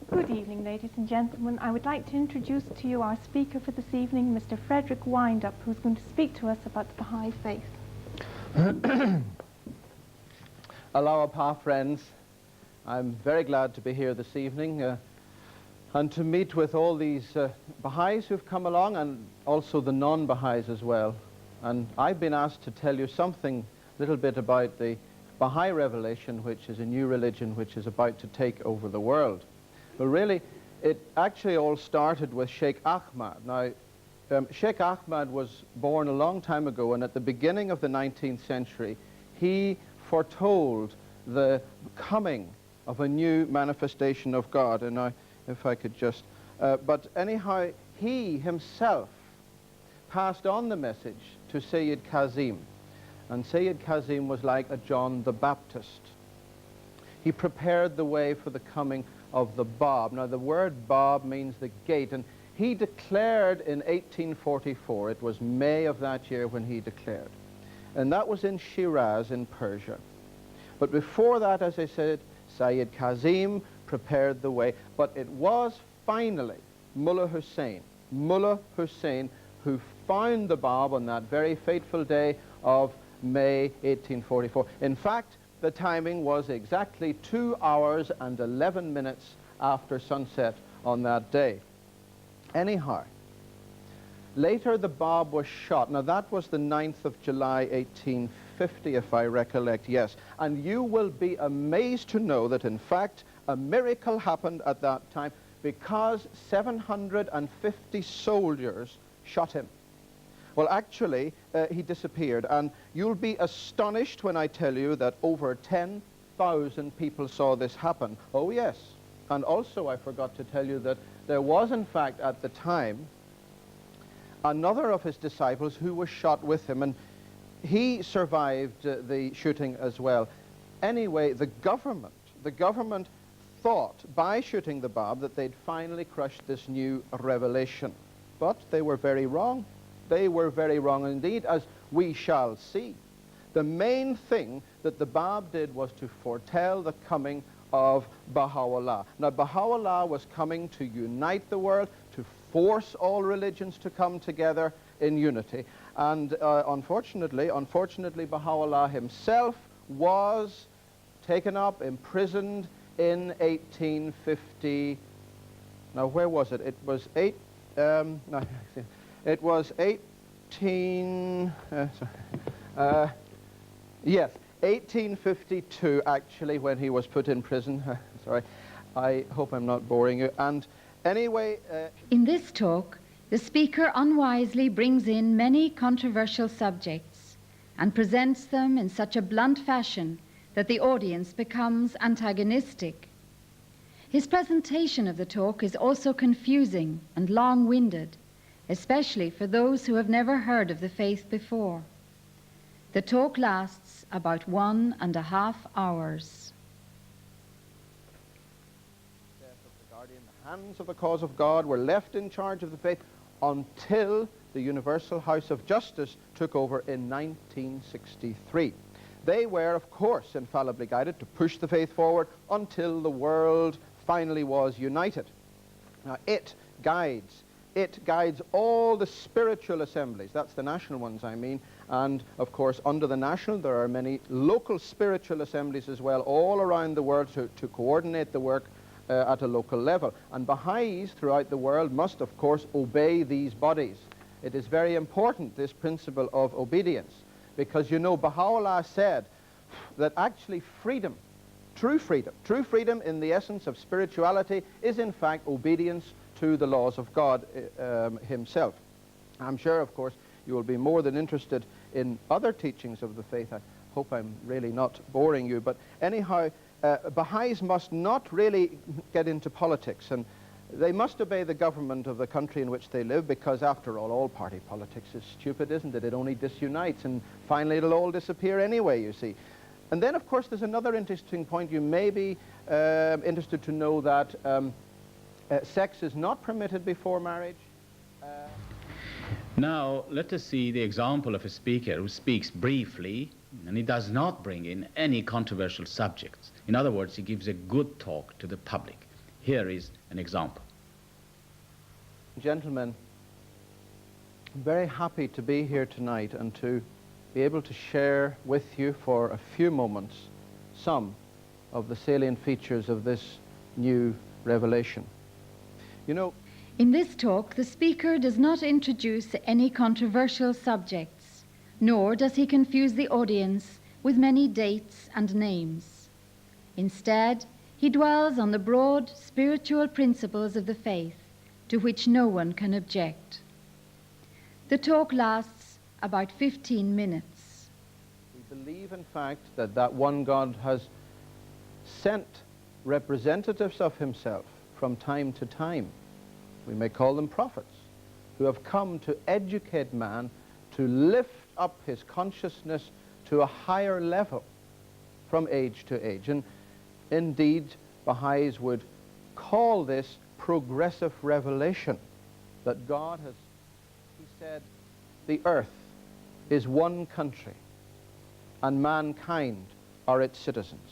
Good evening, ladies and gentlemen. I would like to introduce to you our speaker for this evening, Mr. Frederick Windup, who's going to speak to us about the Baha'i faith. Hello, Pa friends. I'm very glad to be here this evening and to meet with all these Baha'is who've come along, and also the non-Baha'is as well. And I've been asked to tell you something, a little bit about the Baha'i revelation, which is a new religion which is about to take over the world. Well, really, it actually all started with Sheikh Ahmad. Now, Sheikh Ahmad was born a long time ago, and at the beginning of the 19th century, he foretold the coming of a new manifestation of God. And now, if I could just... but anyhow, he himself passed on the message to Sayyid Kazim. And Sayyid Kazim was like a John the Baptist. He prepared the way for the coming of the Bab. Now, the word Bab means the gate, and he declared in 1844, it was May of that year when he declared, and that was in Shiraz in Persia. But before that, as I said, Sayyid Kazim prepared the way, but it was finally Mullah Hussein, who found the Bab on that very fateful day of May 1844. In fact, the timing was exactly 2 hours and 11 minutes after sunset on that day. Anyhow, later the Bab was shot. Now that was the 9th of July 1850, if I recollect, yes. And you will be amazed to know that in fact a miracle happened at that time, because 750 soldiers shot him. Well, actually, he disappeared, and you'll be astonished when I tell you that over 10,000 people saw this happen. Oh, yes. And also, I forgot to tell you that there was, in fact, at the time, another of his disciples who was shot with him, and he survived the shooting as well. Anyway, the government thought, by shooting the Bab, that they'd finally crushed this new revelation. But they were very wrong. They were very wrong indeed, as we shall see. The main thing that the Bab did was to foretell the coming of Baha'u'llah. Now, Baha'u'llah was coming to unite the world, to force all religions to come together in unity. And unfortunately, Baha'u'llah himself was taken up, imprisoned in 1850. Now, where was it? It was It was 1852, actually, when he was put in prison. Sorry, I hope I'm not boring you. And anyway... In this talk, the speaker unwisely brings in many controversial subjects and presents them in such a blunt fashion that the audience becomes antagonistic. His presentation of the talk is also confusing and long-winded, especially for those who have never heard of the faith before. The talk lasts about 1.5 hours. The hands of the cause of God were left in charge of the faith until the Universal House of Justice took over in 1963. They were, of course, infallibly guided to push the faith forward until the world finally was united. Now, it guides it guides all the spiritual assemblies. That's the national ones, I mean. And, of course, under the national, there are many local spiritual assemblies as well, all around the world to coordinate the work at a local level. And Baha'is throughout the world must, of course, obey these bodies. It is very important, this principle of obedience, because, you know, Baha'u'llah said that actually freedom, true freedom in the essence of spirituality is, in fact, obedience to the laws of God himself. I'm sure, of course, you will be more than interested in other teachings of the faith. I hope I'm really not boring you. But anyhow, Baha'is must not really get into politics, and they must obey the government of the country in which they live, because, after all party politics is stupid, isn't it? It only disunites, and finally it'll all disappear anyway, you see. And then, of course, there's another interesting point. You may be interested to know that sex is not permitted before marriage. Now, let us see the example of a speaker who speaks briefly, and he does not bring in any controversial subjects. In other words, he gives a good talk to the public. Here is an example. Gentlemen, I'm very happy to be here tonight and to be able to share with you for a few moments some of the salient features of this new revelation. You know, in this talk, the speaker does not introduce any controversial subjects, nor does he confuse the audience with many dates and names. Instead, he dwells on the broad spiritual principles of the faith, to which no one can object. The talk lasts about 15 minutes. We believe, in fact, that one God has sent representatives of himself from time to time. We may call them prophets, who have come to educate man, to lift up his consciousness to a higher level from age to age. And indeed, Baha'is would call this progressive revelation, that God has, he said, the earth is one country and mankind are its citizens.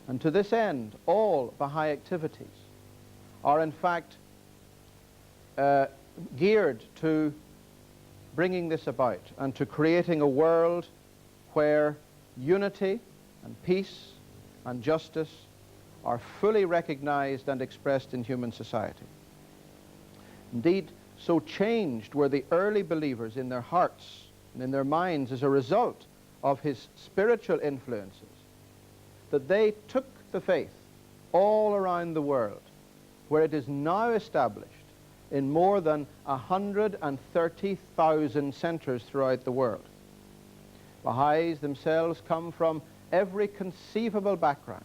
And to this end, all Baha'i activities are in fact geared to bringing this about and to creating a world where unity and peace and justice are fully recognized and expressed in human society. Indeed, so changed were the early believers in their hearts and in their minds as a result of his spiritual influences, that they took the faith all around the world, where it is now established in more than 130,000 centers throughout the world. Baha'is themselves come from every conceivable background,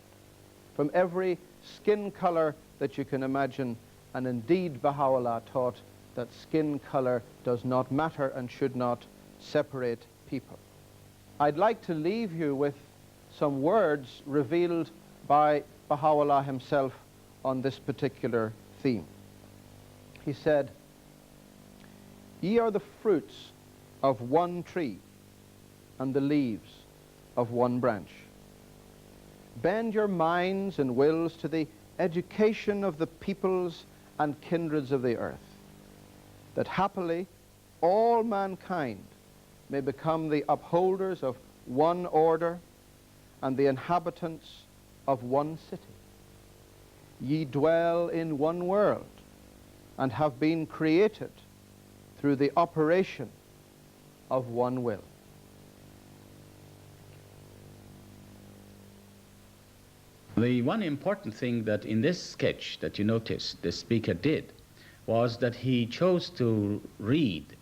from every skin color that you can imagine, and indeed Baha'u'llah taught that skin color does not matter and should not separate people. I'd like to leave you with some words revealed by Baha'u'llah himself on this particular theme. He said, "Ye are the fruits of one tree and the leaves of one branch. Bend your minds and wills to the education of the peoples and kindreds of the earth, that happily all mankind may become the upholders of one order and the inhabitants of one city. Ye dwell in one world and have been created through the operation of one will." The one important thing that in this sketch that you noticed the speaker did was that he chose to read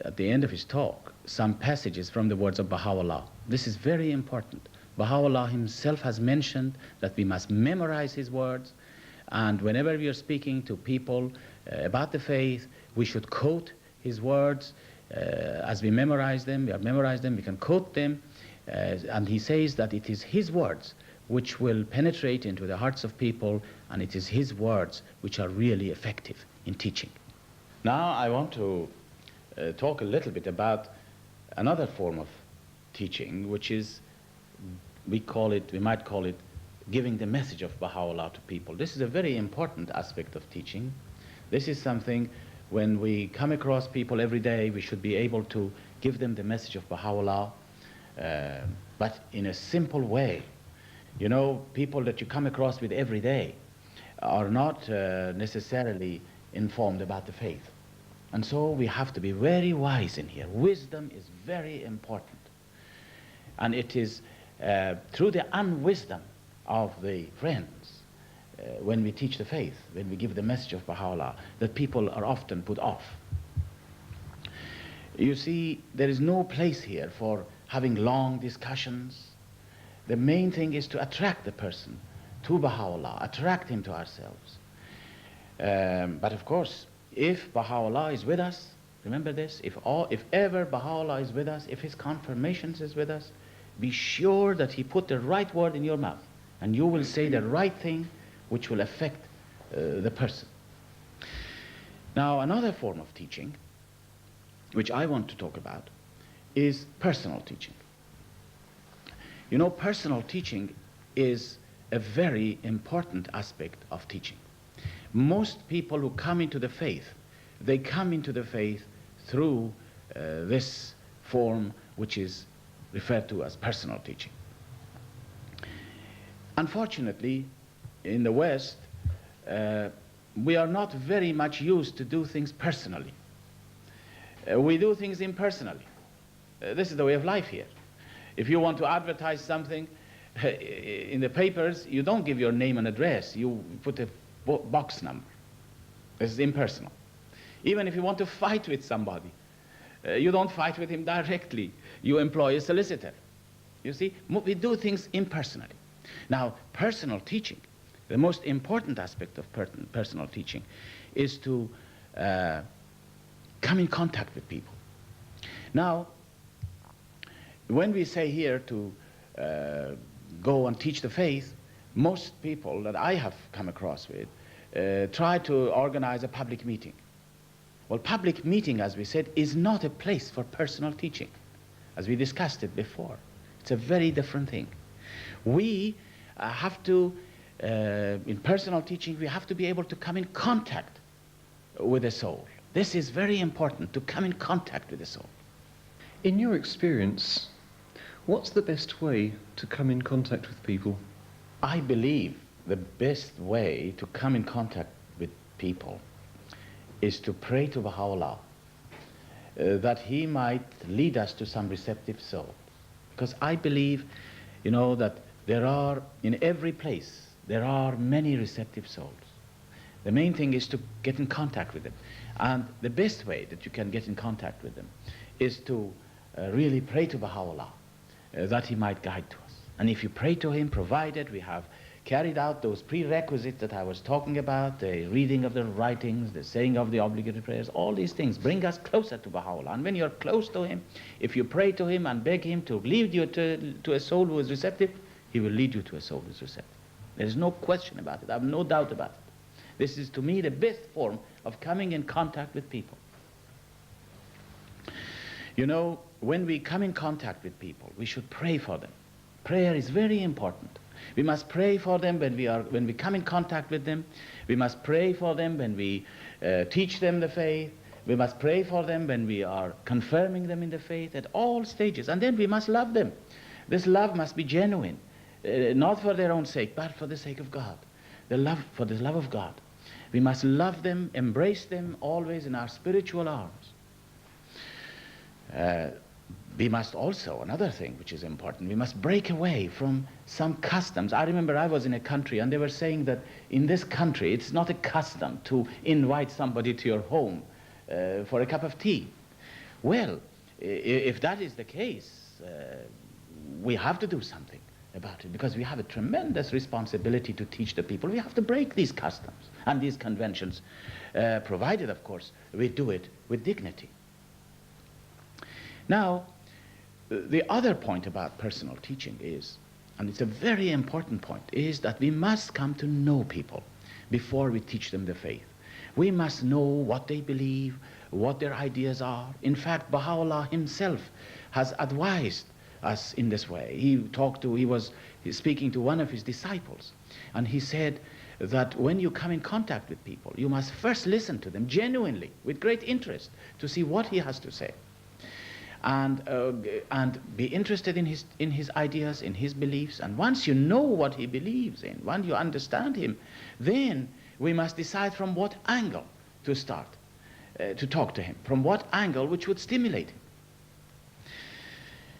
at the end of his talk some passages from the words of Baha'u'llah. This is very important. Baha'u'llah himself has mentioned that we must memorize his words, and whenever we are speaking to people about the faith, we should quote his words. As we memorize them, we can quote them, and he says that it is his words which will penetrate into the hearts of people, and it is his words which are really effective in teaching. Now I want to talk a little bit about another form of teaching, which is, we might call it giving the message of Baha'u'llah to people. This is a very important aspect of teaching. This is something when we come across people every day, we should be able to give them the message of Baha'u'llah, but in a simple way. You know, people that you come across with every day are not necessarily informed about the faith. And so we have to be very wise in here. Wisdom is very important. And it is through the unwisdom of the friends, when we teach the faith, when we give the message of Baha'u'llah, that people are often put off. You see, there is no place here for having long discussions. The main thing is to attract the person to Baha'u'llah, attract him to ourselves. But of course, if Baha'u'llah is with us, remember this, if ever Baha'u'llah is with us, if his confirmations is with us, be sure that he put the right word in your mouth, and you will say the right thing which will affect the person. Now, another form of teaching, which I want to talk about, is personal teaching. You know, personal teaching is a very important aspect of teaching. Most people who come into the faith, they come into the faith through this form which is referred to as personal teaching. Unfortunately, in the West, we are not very much used to do things personally. We do things impersonally. This is the way of life here. If you want to advertise something in the papers, you don't give your name and address. You put a box number. This is impersonal. Even if you want to fight with somebody, you don't fight with him directly. You employ a solicitor. You see, we do things impersonally. Now, personal teaching, the most important aspect of personal teaching is to come in contact with people. Now, when we say here to go and teach the faith, most people that I have come across with try to organize a public meeting. Well, public meeting, as we said, is not a place for personal teaching, as we discussed it before. It's a very different thing. We have to, in personal teaching, we have to be able to come in contact with the soul. This is very important, to come in contact with the soul. In your experience, what's the best way to come in contact with people? I believe the best way to come in contact with people is to pray to Baha'u'llah that he might lead us to some receptive soul. Because I believe, you know, that there are, in every place, there are many receptive souls. The main thing is to get in contact with them. And the best way that you can get in contact with them is to really pray to Baha'u'llah that he might guide to us. And if you pray to him, provided we have carried out those prerequisites that I was talking about, the reading of the writings, the saying of the obligatory prayers, all these things bring us closer to Baha'u'llah. And when you're close to him, if you pray to him and beg him to lead you to a soul who is receptive, he will lead you to a soul who is receptive. There is no question about it. I have no doubt about it. This is, to me, the best form of coming in contact with people. You know, when we come in contact with people, we should pray for them. Prayer is very important. We must pray for them when we come in contact with them. We must pray for them when we teach them the faith. We must pray for them when we are confirming them in the faith at all stages. And then we must love them. This love must be genuine, not for their own sake, but for the sake of God. For the love of God. We must love them, embrace them always in our spiritual arms. We must also, another thing which is important, we must break away from some customs. I remember I was in a country and they were saying that in this country it's not a custom to invite somebody to your home for a cup of tea. Well, if that is the case, we have to do something about it, because we have a tremendous responsibility to teach the people. We have to break these customs and these conventions, provided, of course, we do it with dignity. Now, the other point about personal teaching is, and it's a very important point, is that we must come to know people before we teach them the faith. We must know what they believe, what their ideas are. In fact, Baha'u'llah himself has advised us in this way. He was speaking to one of his disciples, and he said, that when you come in contact with people, you must first listen to them genuinely, with great interest, to see what he has to say. And be interested in his ideas, in his beliefs. And once you know what he believes in, once you understand him, then we must decide from what angle to start to talk to him, from what angle which would stimulate him.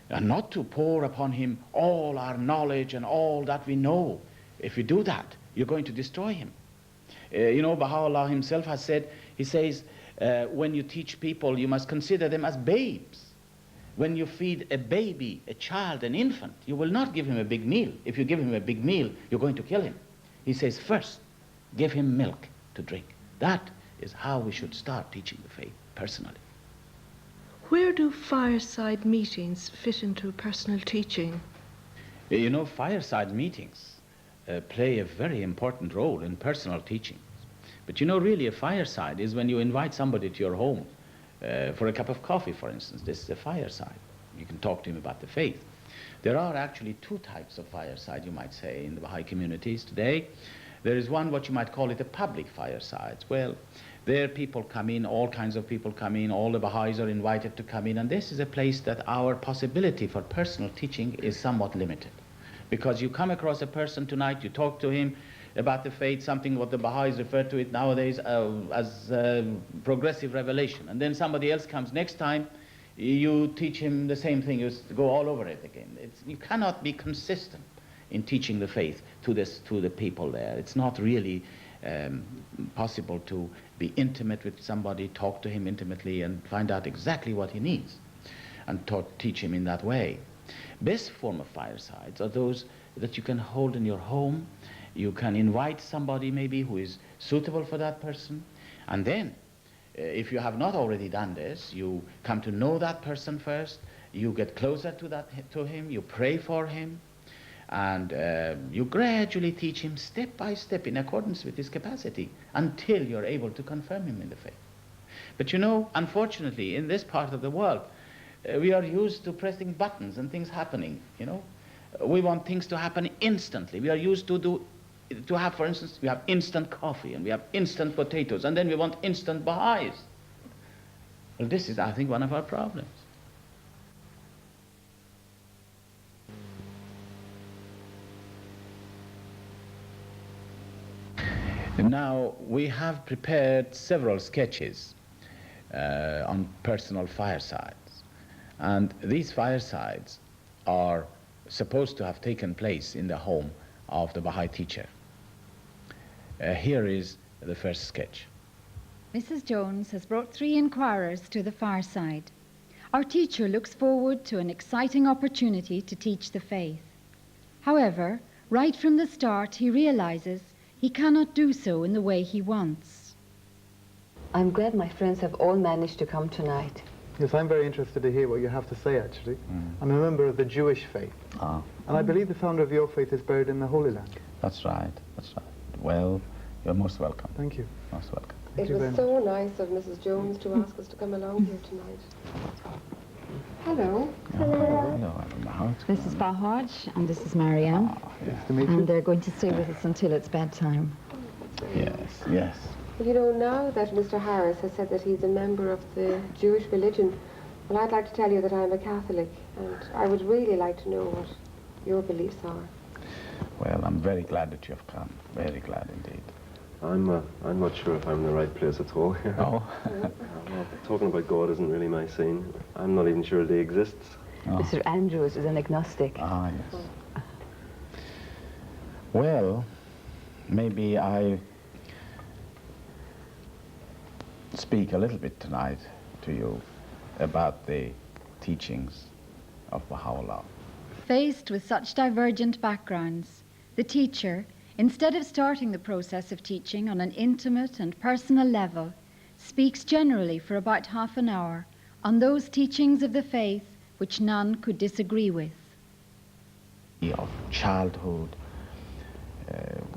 And not to pour upon him all our knowledge and all that we know. If you do that, you're going to destroy him. You know, Baha'u'llah himself has said, he says, when you teach people, you must consider them as babes. When you feed a baby, a child, an infant, you will not give him a big meal. If you give him a big meal, you're going to kill him. He says, first, give him milk to drink. That is how we should start teaching the faith, personally. Where do fireside meetings fit into personal teaching? You know, fireside meetings play a very important role in personal teaching. But you know, really, a fireside is when you invite somebody to your home for a cup of coffee, for instance. This is a fireside. You can talk to him about the faith. There are actually two types of fireside, you might say, in the Baha'i communities today. There is one, what you might call it, a public fireside. Well, there people come in, all kinds of people come in, all the Baha'is are invited to come in, and this is a place that our possibility for personal teaching is somewhat limited. Because you come across a person tonight, you talk to him about the faith, something what the Baha'is refer to it nowadays as progressive revelation. And then somebody else comes next time, you teach him the same thing, you go all over it again. You cannot be consistent in teaching the faith to the people there. It's not really possible to be intimate with somebody, talk to him intimately, and find out exactly what he needs, and teach him in that way. Best form of firesides are those that you can hold in your home. You can invite somebody maybe who is suitable for that person, and then if you have not already done this, you come to know that person first, you get closer to him, you pray for him, and you gradually teach him step by step in accordance with his capacity until you're able to confirm him in the faith. But you know, unfortunately, in this part of the world, we are used to pressing buttons and things happening, you know. We want things to happen instantly. We are used to have, for instance, we have instant coffee and we have instant potatoes, and then we want instant Baha'is. Well, this is, I think, one of our problems. Now, we have prepared several sketches on personal firesides. And these firesides are supposed to have taken place in the home of the Baha'i teacher. Here is the first sketch. Mrs. Jones has brought 3 inquirers to the fireside. Our teacher looks forward to an exciting opportunity to teach the faith. However, right from the start, he realizes he cannot do so in the way he wants. I'm glad my friends have all managed to come tonight. Yes, I'm very interested to hear what you have to say, actually. I'm a member of the Jewish faith. And I believe the founder of your faith is buried in the Holy Land. That's right, that's right. Well, you're most welcome. Thank you. Most welcome. It was so nice of Mrs. Jones to ask us to come along here tonight. Hello. Hello. This is Bahaj, and this is Marianne. Nice to meet you. And they're going to stay with us until it's bedtime. Yes, yes. Well, you know, now that Mr. Harris has said that he's a member of the Jewish religion, well, I'd like to tell you that I'm a Catholic, and I would really like to know what your beliefs are. Well, I'm very glad that you have come. Very glad indeed. I'm not sure if I'm in the right place at all here. Oh. Talking about God isn't really my scene. I'm not even sure that he exists. Mr. Andrews is an agnostic. Ah, yes. Well, maybe I speak a little bit tonight to you about the teachings of Baha'u'llah. Faced with such divergent backgrounds, the teacher, instead of starting the process of teaching on an intimate and personal level, speaks generally for about half an hour on those teachings of the faith which none could disagree with. Of childhood,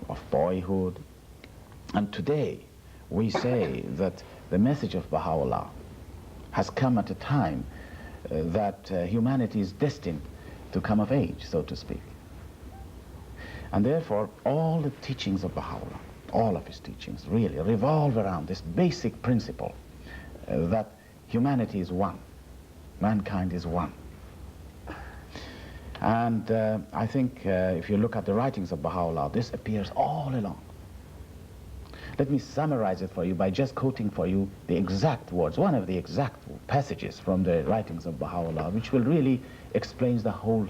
of boyhood. And today we say that the message of Baha'u'llah has come at a time that humanity is destined to come of age, so to speak. And therefore, all the teachings of Baha'u'llah all of his teachings really revolve around this basic principle that humanity is one, mankind is one. And I think if you look at the writings of Baha'u'llah, this appears all along. Let me summarize it for you by just quoting for you the exact words, one of the exact passages from the writings of Baha'u'llah, which will really explain the whole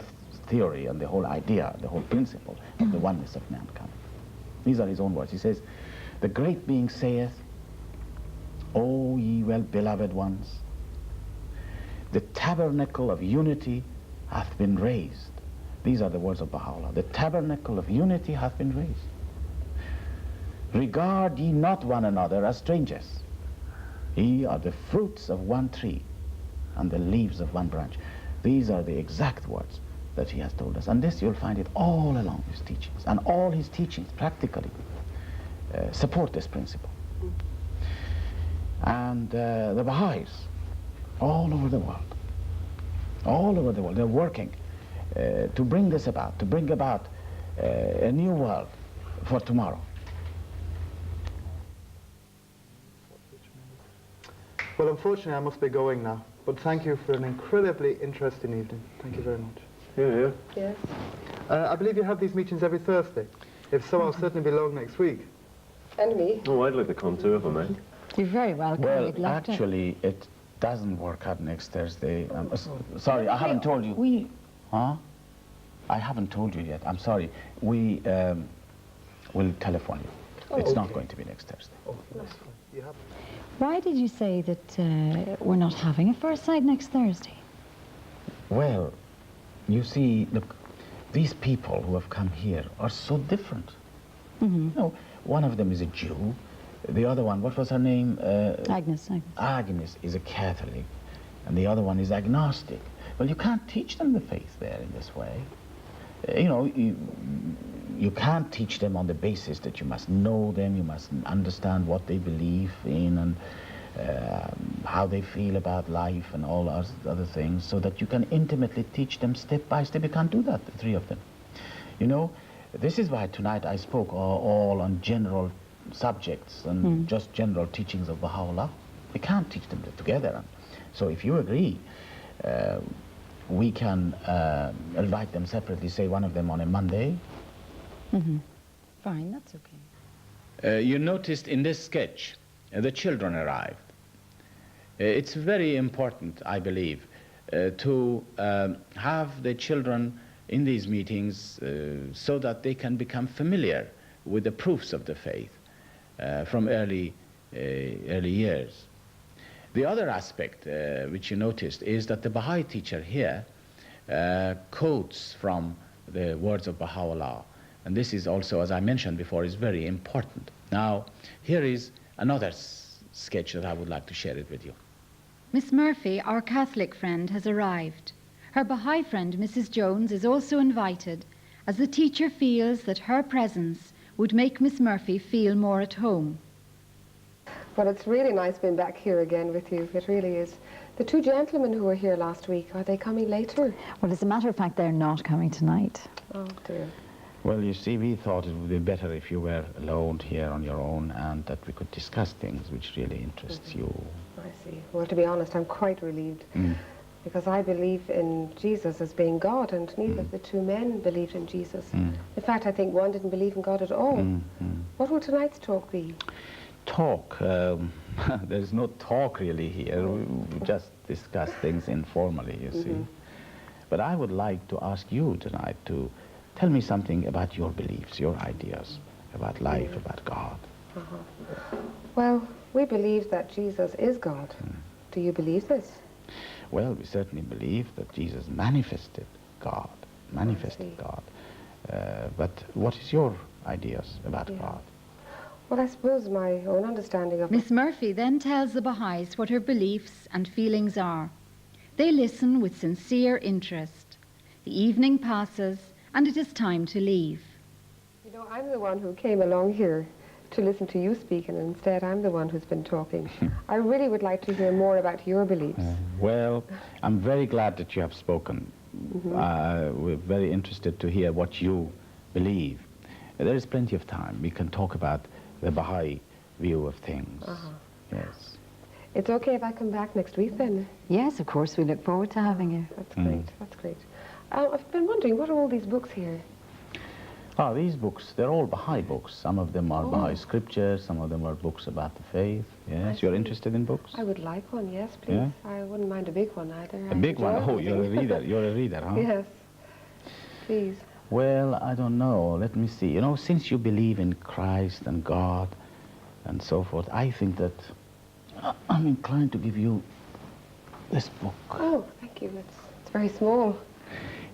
theory and the whole idea, the whole principle of the oneness of mankind. These are his own words. He says, "The great being saith, O ye well-beloved ones, the tabernacle of unity hath been raised." These are the words of Baha'u'llah. The tabernacle of unity hath been raised. "Regard ye not one another as strangers. Ye are the fruits of one tree and the leaves of one branch." These are the exact words that he has told us. And this you'll find it all along his teachings. And all his teachings practically support this principle. And the Baha'is all over the world, they're working to bring this about, to bring about a new world for tomorrow. Well, unfortunately, I must be going now. But thank you for an incredibly interesting evening. Thank you very much. Yeah. Yes. I believe you have these meetings every Thursday. If so, I'll certainly be along next week. And me. Oh, I'd like to come too, if I may. You're very welcome. Well, actually, it doesn't work out next Thursday. Sorry, I haven't told you. Huh? I haven't told you yet. I'm sorry. We will telephone you. It's not going to be next Thursday. Oh, that's fine. You have... Why did you say that we're not having a first sight next Thursday? Well, you see, look, these people who have come here are so different. You know, one of them is a Jew. The other one, what was her name? Agnes. Agnes is a Catholic. And the other one is agnostic. Well, you can't teach them the faith there in this way. You know, you can't teach them on the basis that you must know them, you must understand what they believe in and how they feel about life and all other things, so that you can intimately teach them step by step. You can't do that, the three of them. You know, this is why tonight I spoke all on general subjects and just general teachings of Baha'u'llah. We can't teach them together. So if you agree, we can invite them separately, say one of them on a Monday. Fine, that's okay. You noticed in this sketch, the children arrived. It's very important, I believe, to have the children in these meetings so that they can become familiar with the proofs of the faith from early years. The other aspect which you noticed is that the Baha'i teacher here quotes from the words of Baha'u'llah. And this is also, as I mentioned before, is very important. Now, here is another sketch that I would like to share it with you. Miss Murphy, our Catholic friend, has arrived. Her Baha'i friend, Mrs. Jones, is also invited, as the teacher feels that her presence would make Miss Murphy feel more at home. Well, it's really nice being back here again with you. It really is. The two gentlemen who were here last week, are they coming later? Well, as a matter of fact, they're not coming tonight. Oh, dear. Well, you see, we thought it would be better if you were alone here on your own and that we could discuss things which really interests you. I see. Well, to be honest, I'm quite relieved. Because I believe in Jesus as being God, and neither of the two men believed in Jesus. In fact, I think one didn't believe in God at all. What will tonight's talk be? Talk? There's no talk really here. We just discuss things informally, you see. But I would like to ask you tonight to tell me something about your beliefs, your ideas about life, about God. Well, we believe that Jesus is God. Do you believe this? Well, we certainly believe that Jesus manifested God, God. But what is your ideas about God? Well, I suppose my own understanding of... Miss Murphy then tells the Baha'is what her beliefs and feelings are. They listen with sincere interest. The evening passes, and it is time to leave. You know, I'm the one who came along here to listen to you speak, and instead I'm the one who's been talking. I really would like to hear more about your beliefs. Well, I'm very glad that you have spoken. We're very interested to hear what you believe. There is plenty of time. We can talk about the Baha'i view of things. Yes. It's okay if I come back next week then? Yes, of course. We look forward to having you. That's great. That's great. I've been wondering, what are all these books here? Oh, these books, they're all Baha'i books. Some of them are Baha'i scriptures, some of them are books about the faith. Yes, you're interested in books? I would like one, yes, please. Yeah? I wouldn't mind a big one either. A big one? Oh, you're a reader. You're a reader, huh? Yes, please. Well, I don't know. Let me see. You know, since you believe in Christ and God and so forth, I think that I'm inclined to give you this book. Oh, thank you. It's very small.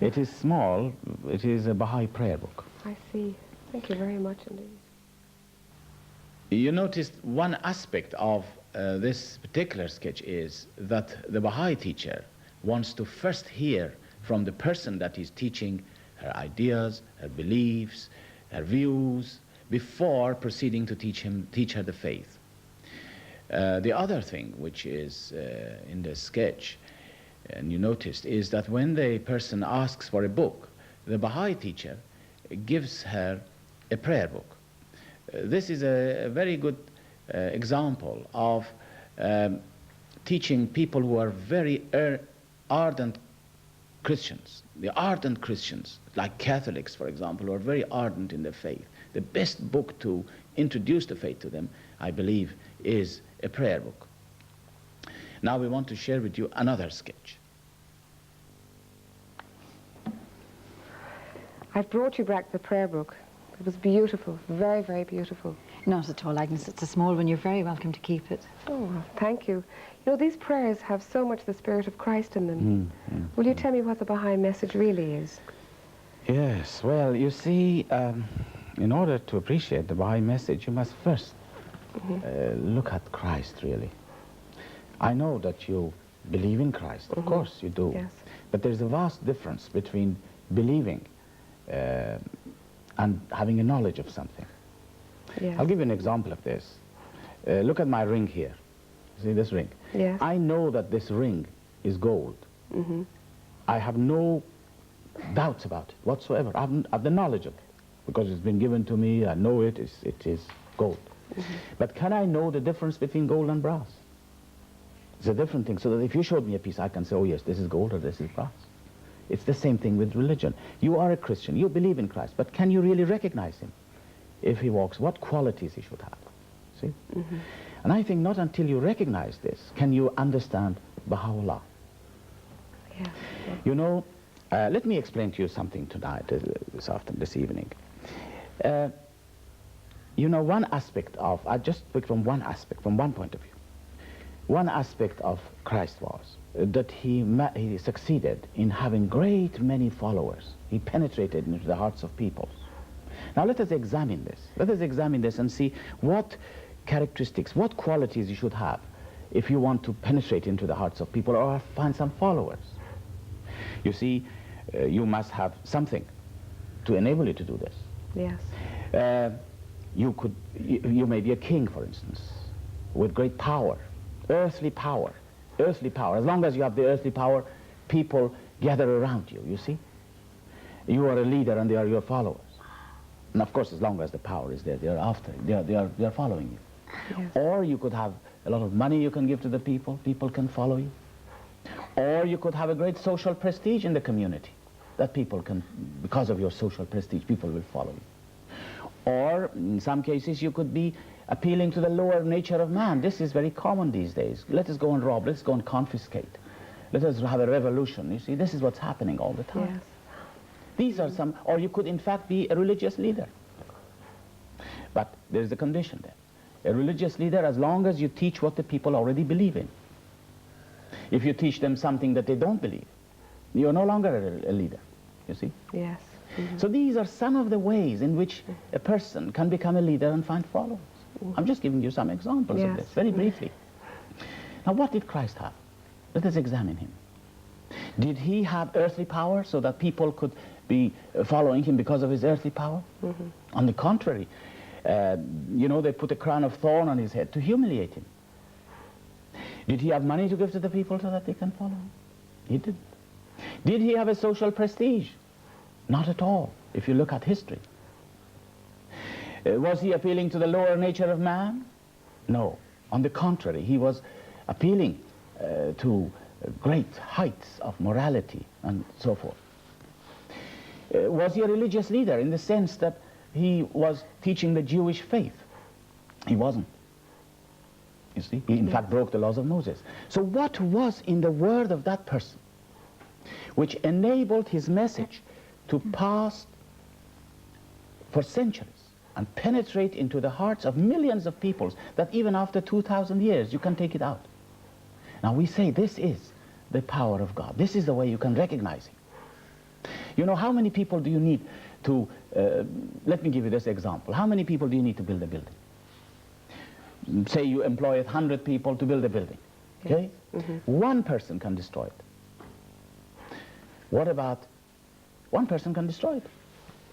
It is small. It is a Baha'i prayer book. I see. Thank you very much indeed. You noticed one aspect of this particular sketch is that the Baha'i teacher wants to first hear from the person that is teaching her ideas, her beliefs, her views, before proceeding to teach her the faith. The other thing which is in the sketch, and you noticed, is that when the person asks for a book, the Baha'i teacher gives her a prayer book. This is a very good example of teaching people who are very ardent Christians, the ardent Christians, like Catholics, for example, who are very ardent in their faith. The best book to introduce the faith to them, I believe, is a prayer book. Now we want to share with you another sketch. I've brought you back the prayer book. It was beautiful, very, very beautiful. Not at all, Agnes. It's a small one. You're very welcome to keep it. Oh, thank you. You know, these prayers have so much the Spirit of Christ in them. Will you tell me what the Baha'i message really is? Yes, well, you see, in order to appreciate the Baha'i message, you must first look at Christ, really. I know that you believe in Christ. Of course you do. Yes. But there's a vast difference between believing and having a knowledge of something. Yes. I'll give you an example of this. Look at my ring here. See this ring? Yes. I know that this ring is gold. I have no doubts about it whatsoever. I have the knowledge of it because it's been given to me. I know it is gold. But can I know the difference between gold and brass? It's a different thing. So that if you showed me a piece, I can say, oh yes, this is gold or this is brass. It's the same thing with religion. You are a Christian. You believe in Christ. But can you really recognize him? If he walks, what qualities he should have? See? And I think not until you recognize this can you understand Baha'u'llah. Yeah. You know, let me explain to you something tonight, this evening. You know, one aspect of, I just pick from one aspect, from one point of view. One aspect of Christ was that he succeeded in having great many followers. He penetrated into the hearts of people. Now let us examine this. Let us examine this and see what characteristics, what qualities you should have if you want to penetrate into the hearts of people or find some followers. You see, you must have something to enable you to do this. Yes. You may be a king, for instance, with great power, earthly power, earthly power. As long as you have the earthly power, people gather around you, you see? You are a leader and they are your followers. And of course, as long as the power is there, they are after you. They are following you. Yes. Or you could have a lot of money you can give to the people. People can follow you. Or you could have a great social prestige in the community. That people can, because of your social prestige, people will follow you. Or in some cases, you could be appealing to the lower nature of man. This is very common these days. Let us go and rob. Let's go and confiscate. Let us have a revolution. You see, this is what's happening all the time. Yes. These are some, or you could in fact be a religious leader. But there's a condition there. A religious leader, as long as you teach what the people already believe in. If you teach them something that they don't believe, you're no longer a leader, you see? Yes. So these are some of the ways in which a person can become a leader and find followers. I'm just giving you some examples of this, very briefly. Now, what did Christ have? Let us examine him. Did he have earthly power so that people could be following him because of his earthly power? On the contrary, you know, they put a crown of thorn on his head to humiliate him. Did he have money to give to the people so that they can follow him? He didn't. Did he have a social prestige? Not at all, if you look at history. Was he appealing to the lower nature of man? No. On the contrary, he was appealing to great heights of morality and so forth. Was he a religious leader in the sense that he was teaching the Jewish faith? He wasn't. You see, he in fact broke the laws of Moses. So what was in the word of that person which enabled his message to pass for centuries and penetrate into the hearts of millions of peoples that even after 2,000 years you can take it out? Now we say this is the power of God. This is the way you can recognize him. You know, how many people do you need to, let me give you this example. How many people do you need to build a building? Say you employ 100 people to build a building, okay? One person can destroy it. What about one person can destroy it?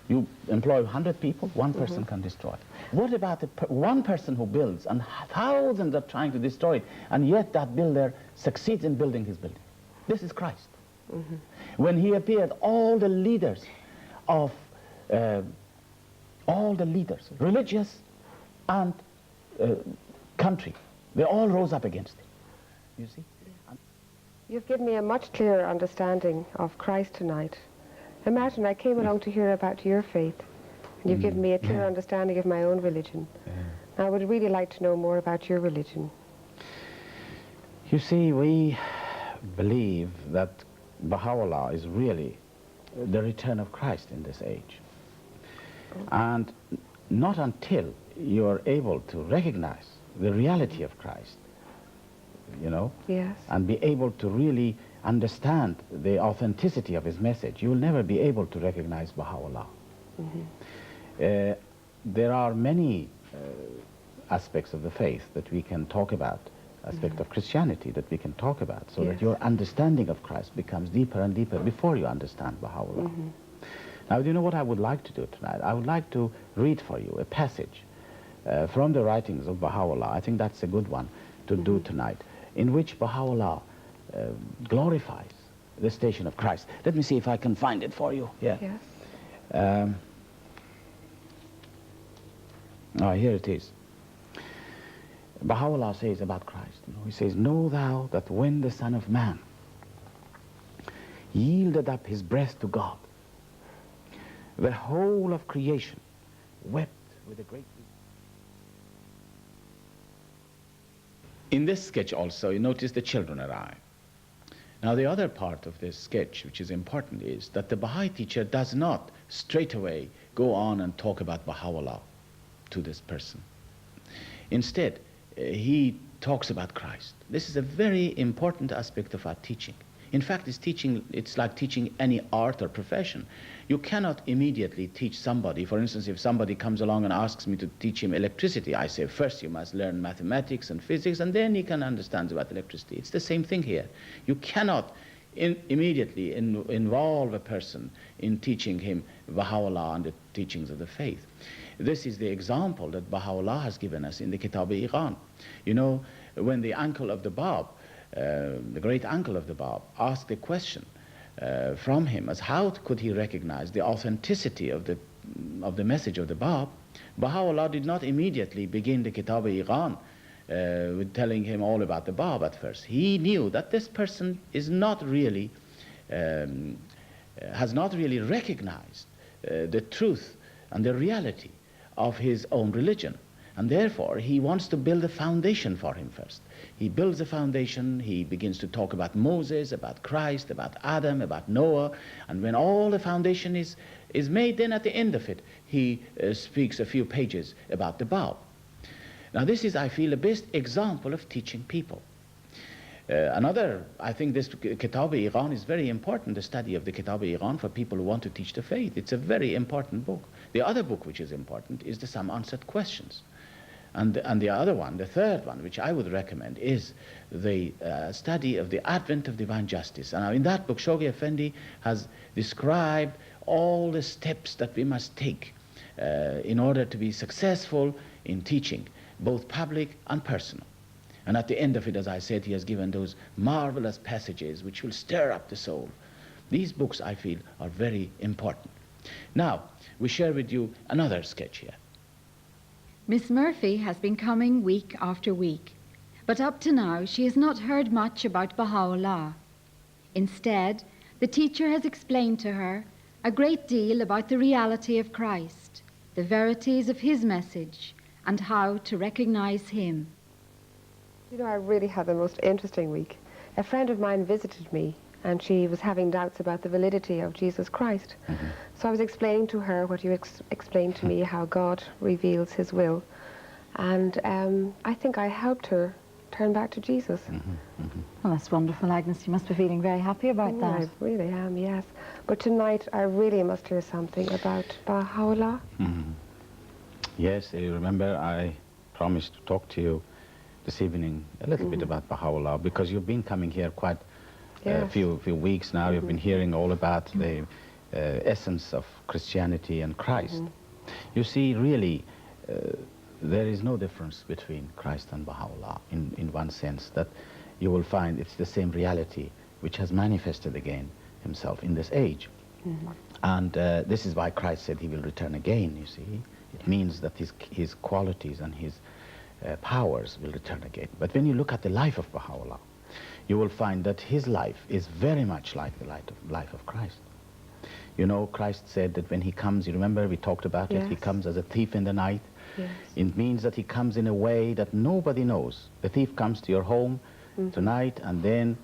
You employ 100 people, one person can destroy it. What about one person who builds and thousands are trying to destroy it, and yet that builder succeeds in building his building? This is Christ. When he appeared, all the leaders, religious and country, they all rose up against him. You see? You've given me a much clearer understanding of Christ tonight. Imagine I came along to hear about your faith, and you've given me a clear understanding of my own religion. I would really like to know more about your religion. You see, we believe that Baha'u'llah is really the return of Christ in this age. And not until you are able to recognize the reality of Christ, you know, and be able to really understand the authenticity of his message, you will never be able to recognize Baha'u'llah. There are many aspects of the faith that we can talk about, aspect of Christianity that we can talk about, so that your understanding of Christ becomes deeper and deeper before you understand Baha'u'llah. Now, do you know what I would like to do tonight? I would like to read for you a passage from the writings of Baha'u'llah. I think that's a good one to do tonight, in which Baha'u'llah glorifies the station of Christ. Let me see if I can find it for you. Yeah. Here it is. Baha'u'llah says about Christ, he says, "Know thou that when the Son of Man yielded up his breath to God, the whole of creation wept with a great weeping." In this sketch also, you notice the children arrive. Now, the other part of this sketch, which is important, is that the Baha'i teacher does not straight away go on and talk about Baha'u'llah to this person. Instead, he talks about Christ. This is a very important aspect of our teaching. In fact, it's like teaching any art or profession. You cannot immediately teach somebody. For instance, if somebody comes along and asks me to teach him electricity, I say, first you must learn mathematics and physics, and then he can understand about electricity. It's the same thing here. You cannot immediately involve a person in teaching him Baha'u'llah and the teachings of the faith. This is the example that Baha'u'llah has given us in the Kitab-i-Iqan. You know, when the uncle of the Bab, the great uncle of the Bab, asked a question from him as how could he recognize the authenticity of the message of the Bab, Baha'u'llah did not immediately begin the Kitab-i-Iqan with telling him all about the Bab at first. He knew that this person is not really, has not really recognized the truth and the reality of his own religion. And therefore, he wants to build a foundation for him first. He builds a foundation, he begins to talk about Moses, about Christ, about Adam, about Noah, and when all the foundation is made, then at the end of it, he speaks a few pages about the Bab. Now this is, I feel, the best example of teaching people. I think this Kitab-i-Iqan is very important, the study of the Kitab-i-Iqan for people who want to teach the faith. It's a very important book. The other book which is important is the Some Answered Questions. And the other one, the third one, which I would recommend, is the study of the Advent of Divine Justice. And now in that book, Shoghi Effendi has described all the steps that we must take in order to be successful in teaching, both public and personal. And at the end of it, as I said, he has given those marvelous passages which will stir up the soul. These books, I feel, are very important. Now, we share with you another sketch here. Miss Murphy has been coming week after week, but up to now she has not heard much about Baha'u'llah. Instead, the teacher has explained to her a great deal about the reality of Christ, the verities of his message, and how to recognize him. You know, I really had the most interesting week. A friend of mine visited me, and she was having doubts about the validity of Jesus Christ. So I was explaining to her what you explained to me, how God reveals his will. And I think I helped her turn back to Jesus. Well, that's wonderful, Agnes. You must be feeling very happy about that. I really am, yes. But tonight I really must hear something about Baha'u'llah. Yes, you remember I promised to talk to you this evening a little bit about Baha'u'llah, because you've been coming here quite a few weeks now. You've been hearing all about the essence of Christianity and Christ. You see, really, there is no difference between Christ and Baha'u'llah in one sense, that you will find it's the same reality which has manifested again himself in this age. And this is why Christ said he will return again, you see. It means that his qualities and his powers will return again. But when you look at the life of Baha'u'llah, you will find that his life is very much like the life of Christ. You know, Christ said that when he comes, you remember we talked about it, he comes as a thief in the night. It means that he comes in a way that nobody knows. The thief comes to your home tonight, and then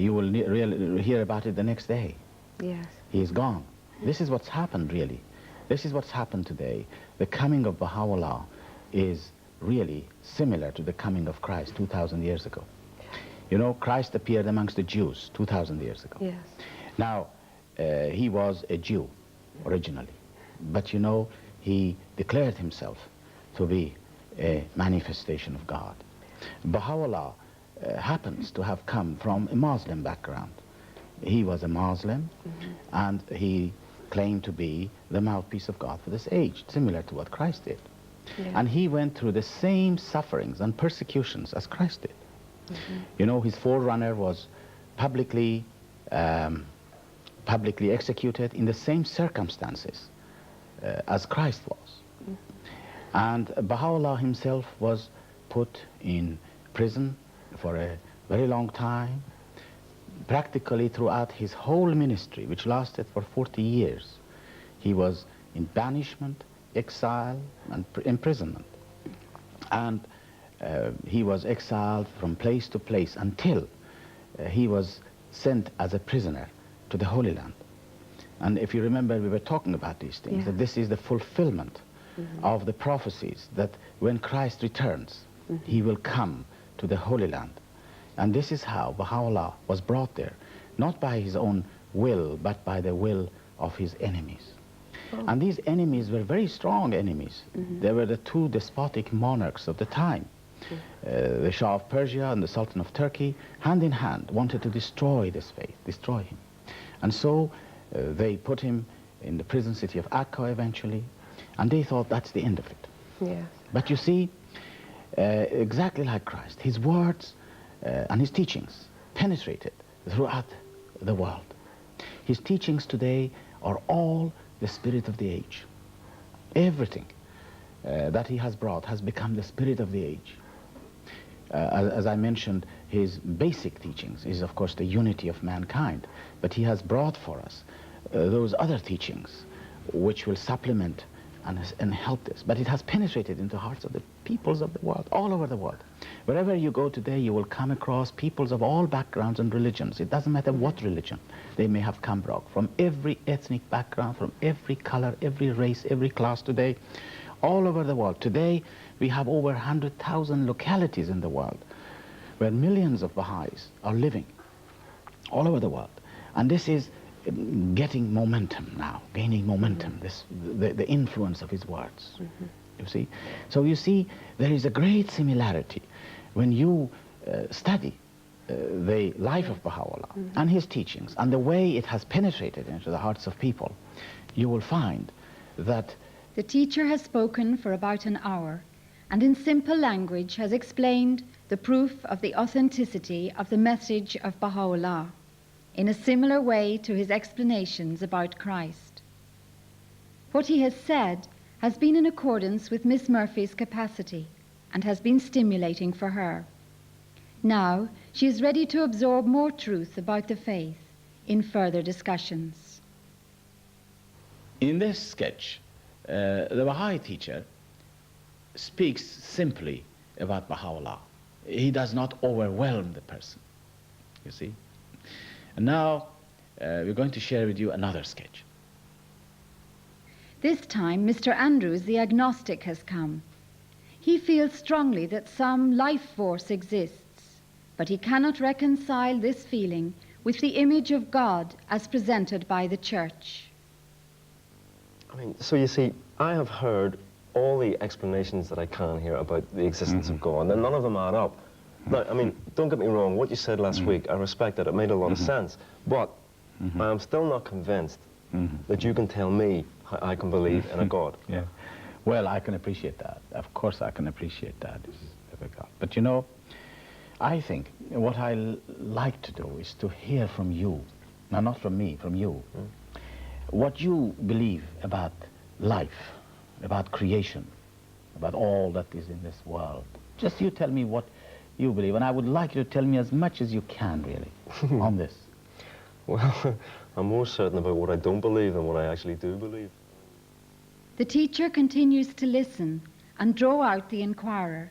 you will hear about it the next day. He is gone. This is what's happened, really. This is what's happened today. The coming of Baha'u'llah is really similar to the coming of Christ 2,000 years ago. You know, Christ appeared amongst the Jews 2,000 years ago. Now, he was a Jew originally, but you know, he declared himself to be a manifestation of God. Baha'u'llah happens to have come from a Muslim background. He was a Muslim, and he claimed to be the mouthpiece of God for this age, similar to what Christ did. And he went through the same sufferings and persecutions as Christ did. You know, his forerunner was publicly executed in the same circumstances as Christ was. And Baha'u'llah himself was put in prison for a very long time, practically throughout his whole ministry, which lasted for 40 years. He was in banishment, exile, and imprisonment. And he was exiled from place to place until he was sent as a prisoner to the Holy Land. And if you remember, we were talking about these things, that this is the fulfillment of the prophecies, that when Christ returns, he will come to the Holy Land. And this is how Baha'u'llah was brought there, not by his own will, but by the will of his enemies. And these enemies were very strong enemies. They were the two despotic monarchs of the time. The Shah of Persia and the Sultan of Turkey, hand in hand, wanted to destroy this faith, destroy him. And so they put him in the prison city of Akka eventually, and they thought that's the end of it. But you see, exactly like Christ, his words and his teachings penetrated throughout the world. His teachings today are all the spirit of the age. Everything that he has brought has become the spirit of the age. As I mentioned, his basic teachings is, of course, the unity of mankind, but he has brought for us those other teachings which will supplement and help this. But it has penetrated into the hearts of the peoples of the world, all over the world. Wherever you go today, you will come across peoples of all backgrounds and religions. It doesn't matter what religion they may have come from every ethnic background, from every color, every race, every class today, all over the world. Today, we have over 100,000 localities in the world where millions of Baha'is are living all over the world. And this is getting momentum now, gaining momentum, the influence of his words, you see. So you see, there is a great similarity when you study the life of Baha'u'llah and his teachings and the way it has penetrated into the hearts of people. You will find that the teacher has spoken for about an hour and in simple language has explained the proof of the authenticity of the message of Baha'u'llah in a similar way to his explanations about Christ. What he has said has been in accordance with Miss Murphy's capacity and has been stimulating for her. Now she is ready to absorb more truth about the faith in further discussions. In this sketch, the Baha'i teacher speaks simply about Baha'u'llah. He does not overwhelm the person, you see. And now we're going to share with you another sketch. This time Mr. Andrews, the agnostic, has come. He feels strongly that some life force exists, but he cannot reconcile this feeling with the image of God as presented by the Church. I mean, so you see, I have heard all the explanations that I can here about the existence of God, and none of them add up. Now, I mean, don't get me wrong, what you said last week, I respect that, it made a lot of sense, but I am still not convinced that you can tell me how I can believe in a God. Yeah. Well, I can appreciate that. Of course I can appreciate that. But you know, I think what I like to do is to hear from you, now not from me, from you, what you believe about life, about creation, about all that is in this world. Just you tell me what you believe, and I would like you to tell me as much as you can, really, on this. Well, I'm more certain about what I don't believe than what I actually do believe. The teacher continues to listen and draw out the inquirer,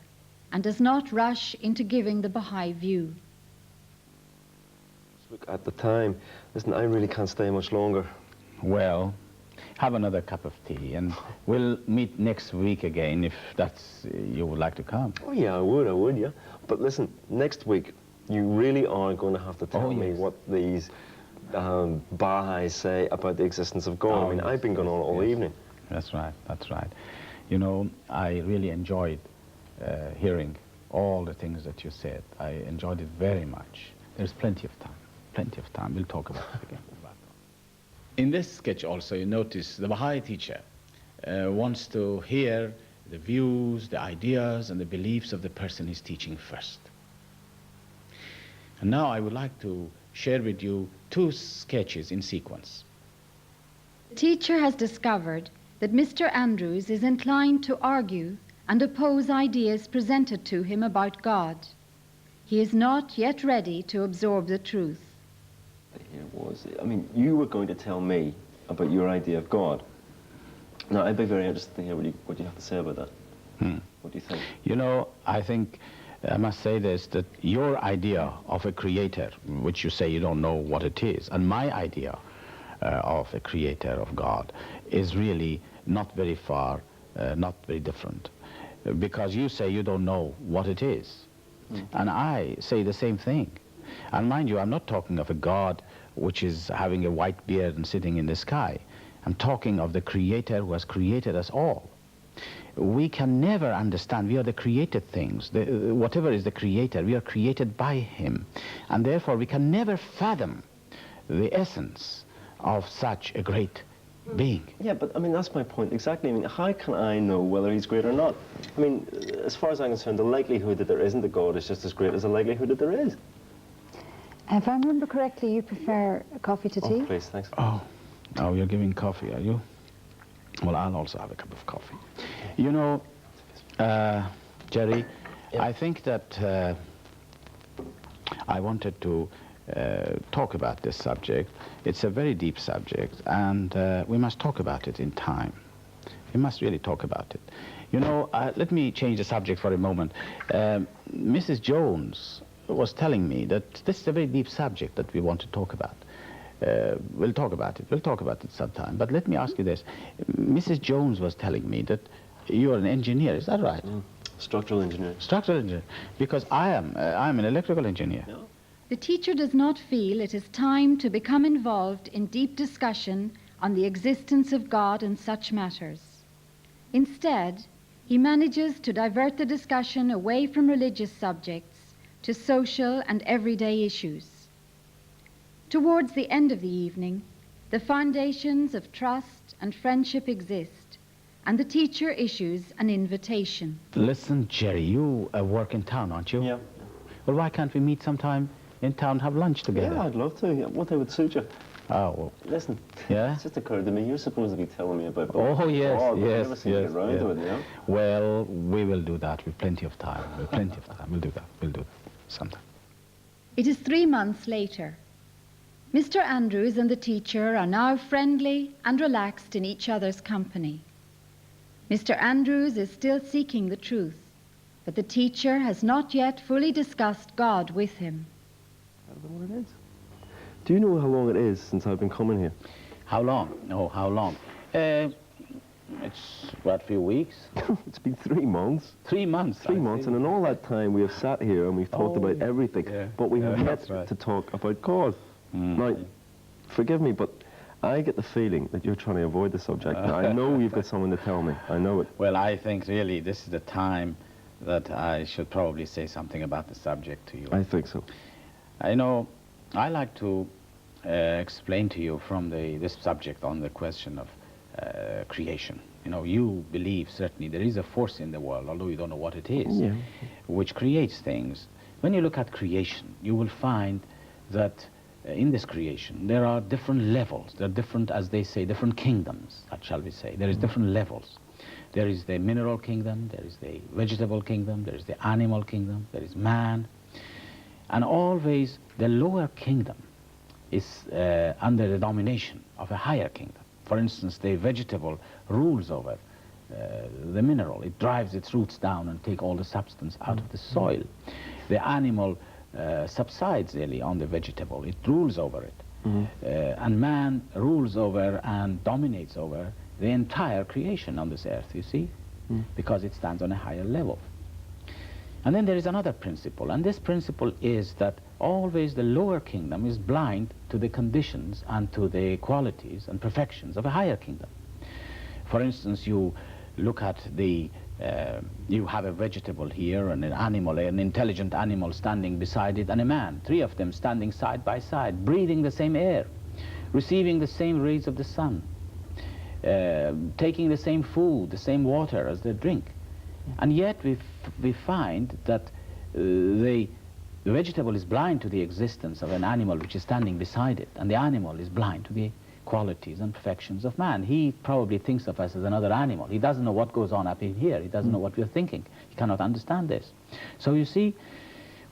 and does not rush into giving the Baha'i view. Look, at the time, listen, I really can't stay much longer. Well, have another cup of tea, and we'll meet next week again if that's you would like to come. Oh yeah, I would, yeah. But listen, next week, you really are going to have to tell me what these Baha'is say about the existence of God. I mean, I've been going on all evening. That's right, that's right. You know, I really enjoyed hearing all the things that you said. I enjoyed it very much. There's plenty of time, plenty of time. We'll talk about it again. In this sketch also, you notice the Baha'i teacher wants to hear the views, the ideas, and the beliefs of the person he's teaching first. And now I would like to share with you two sketches in sequence. The teacher has discovered that Mr. Andrews is inclined to argue and oppose ideas presented to him about God. He is not yet ready to absorb the truth. Here was, I mean, you were going to tell me about your idea of God. Now, I'd be very interested to hear what you have to say about that. What do you think? You know, I think, I must say this, that your idea of a creator, which you say you don't know what it is, and my idea of a creator, of God, is really not very far, not very different. Because you say you don't know what it is. And I say the same thing. And mind you, I'm not talking of a God which is having a white beard and sitting in the sky. I'm talking of the Creator who has created us all. We can never understand. We are the created things. Whatever is the Creator, we are created by Him. And therefore, we can never fathom the essence of such a great being. Yeah, but I mean, that's my point exactly. I mean, how can I know whether he's great or not? I mean, as far as I'm concerned, the likelihood that there isn't a God is just as great as the likelihood that there is. If I remember correctly, you prefer coffee to tea? Oh, please, thanks. Oh, you're giving coffee, are you? Well, I'll also have a cup of coffee. You know, Jerry, I think that I wanted to talk about this subject. It's a very deep subject, and we must talk about it in time. We must really talk about it. You know, let me change the subject for a moment. Mrs. Jones was telling me that this is a very deep subject that we want to talk about. We'll talk about it. We'll talk about it sometime. But let me ask you this. Mrs. Jones was telling me that you're an engineer. Is that right? Structural engineer. Structural engineer. Because I'm an electrical engineer. No. The teacher does not feel it is time to become involved in deep discussion on the existence of God and such matters. Instead, he manages to divert the discussion away from religious subjects to social and everyday issues. Towards the end of the evening, the foundations of trust and friendship exist, and the teacher issues an invitation. Listen, Jerry, you work in town, aren't you? Yeah. Well, why can't we meet sometime in town and have lunch together? Yeah, I'd love to. Yeah, what day would suit you? Oh, well. Listen, yeah? It just occurred to me, you're supposed to be telling me about Oh, yes, God, but we yes, never seem to get around to it, you know? Well, we will do that with plenty of time. With plenty of time. We'll do that sometime. It is 3 months later. Mr. Andrews and the teacher are now friendly and relaxed in each other's company. Mr. Andrews is still seeking the truth, but the teacher has not yet fully discussed God with him. I don't know what it is. Do you know how long it is since I've been coming here? How long? Oh, how long? It's, what, a few weeks? It's been 3 months. 3 months? 3 months, and in all that time we have sat here and we've talked about everything, but we have yet to talk about God. Now, forgive me, but I get the feeling that you're trying to avoid the subject. Now, I know you've got someone to tell me. I know it. Well, I think really this is the time that I should probably say something about the subject to you. I think so. I know I like to explain to you from this subject on the question of creation. You know, you believe certainly there is a force in the world, although you don't know what it is, which creates things. When you look at creation, you will find that in this creation there are different levels. There are different, as they say, different kingdoms, shall we say. There is different levels. There is the mineral kingdom, there is the vegetable kingdom, there is the animal kingdom, there is man. And always the lower kingdom is under the domination of a higher kingdom. For instance, the vegetable rules over the mineral. It drives its roots down and take all the substance out of the soil. The animal subsides really on the vegetable. It rules over it. And man rules over and dominates over the entire creation on this earth, you see, because it stands on a higher level. And then there is another principle, and this principle is that always the lower kingdom is blind to the conditions and to the qualities and perfections of a higher kingdom. For instance, you look at the, you have a vegetable here and an animal, an intelligent animal standing beside it, and a man, 3 of them standing side by side, breathing the same air, receiving the same rays of the sun, taking the same food, the same water as they drink. And yet we find that the vegetable is blind to the existence of an animal which is standing beside it, and the animal is blind to the qualities and perfections of man. He probably thinks of us as another animal. He doesn't know what goes on up in here. He doesn't know what we're thinking. He cannot understand this. So you see,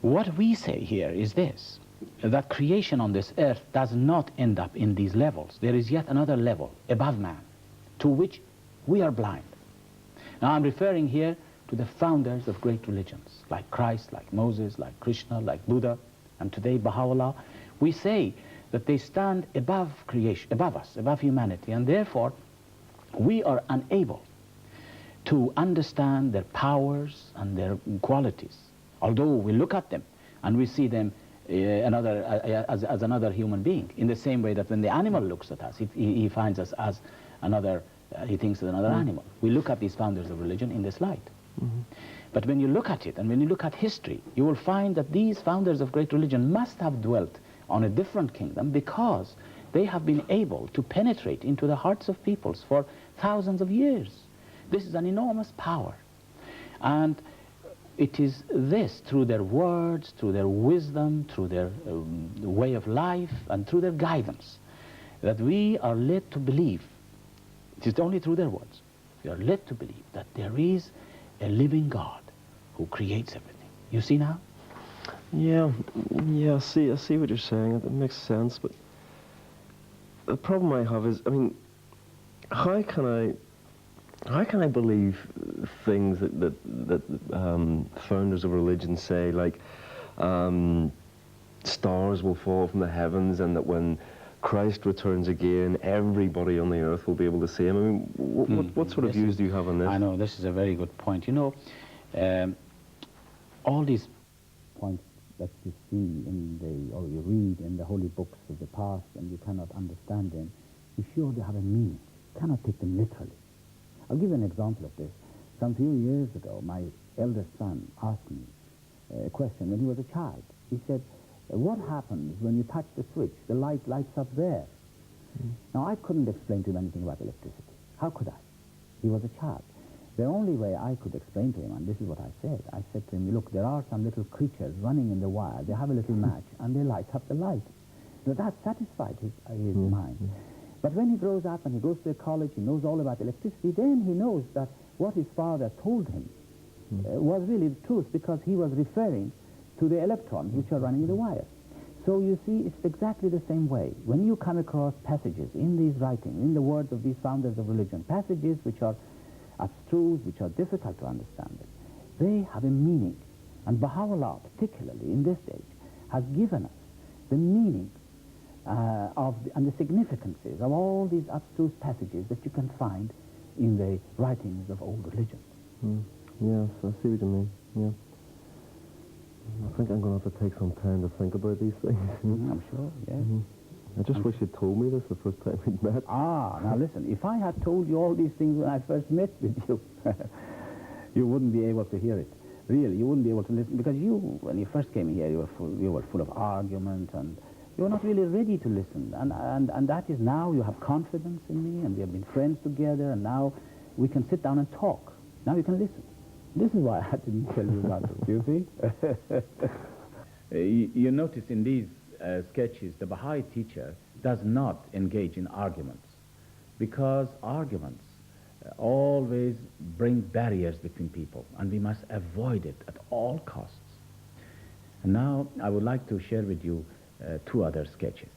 what we say here is this, that creation on this earth does not end up in these levels. There is yet another level above man, to which we are blind. Now I'm referring here to the founders of great religions, like Christ, like Moses, like Krishna, like Buddha, and today Baha'u'llah. We say that they stand above creation, above us, above humanity, and therefore we are unable to understand their powers and their qualities, although we look at them and we see them as another human being, in the same way that when the animal looks at us, he finds us as another, he thinks as another animal. We look at these founders of religion in this light. But when you look at it, and when you look at history, you will find that these founders of great religion must have dwelt on a different kingdom, because they have been able to penetrate into the hearts of peoples for thousands of years. This is an enormous power. And it is this, through their words, through their wisdom, through their way of life, and through their guidance, that we are led to believe. It is only through their words. We are led to believe that there is a living God who creates everything. You see now? Yeah, I see what you're saying. It makes sense, but the problem I have is, I mean, how can I believe things that founders of religion say, like stars will fall from the heavens, and that when Christ returns again, everybody on the earth will be able to see him? I mean, what sort of views do you have on this? I know, this is a very good point. You know, all these points that you see or you read in the holy books of the past, and you cannot understand them, you sure they have a meaning. You cannot take them literally. I'll give you an example of this. Some few years ago, my eldest son asked me a question when he was a child. He said, what happens when you touch the switch? The light lights up there. Now, I couldn't explain to him anything about electricity. How could I? He was a child. The only way I could explain to him, and this is what I said to him, look, there are some little creatures running in the wire. They have a little match, and they light up the light. So that satisfied his mind. But when he grows up and he goes to a college, he knows all about electricity, then he knows that what his father told him was really the truth, because he was referring to the electrons which are running in the wire. So you see, it's exactly the same way. When you come across passages in these writings, in the words of these founders of religion, passages which are abstruse, which are difficult to understand, they have a meaning. And Baha'u'llah, particularly in this age, has given us the meaning and the significances of all these abstruse passages that you can find in the writings of old religions. Yes, I see what you mean, yeah. I think I'm going to have to take some time to think about these things. I'm sure, yes. I just wish you'd told me this the first time we'd met. Now listen, if I had told you all these things when I first met with you, you wouldn't be able to hear it. Really, you wouldn't be able to listen, because you, when you first came here, you were full of argument, and you were not really ready to listen. And that is now you have confidence in me, and we have been friends together, and now we can sit down and talk. Now you can listen. This is why I had to tell you about it, you see? You notice in these sketches, the Baha'i teacher does not engage in arguments, because arguments always bring barriers between people, and we must avoid it at all costs. And now I would like to share with you two other sketches.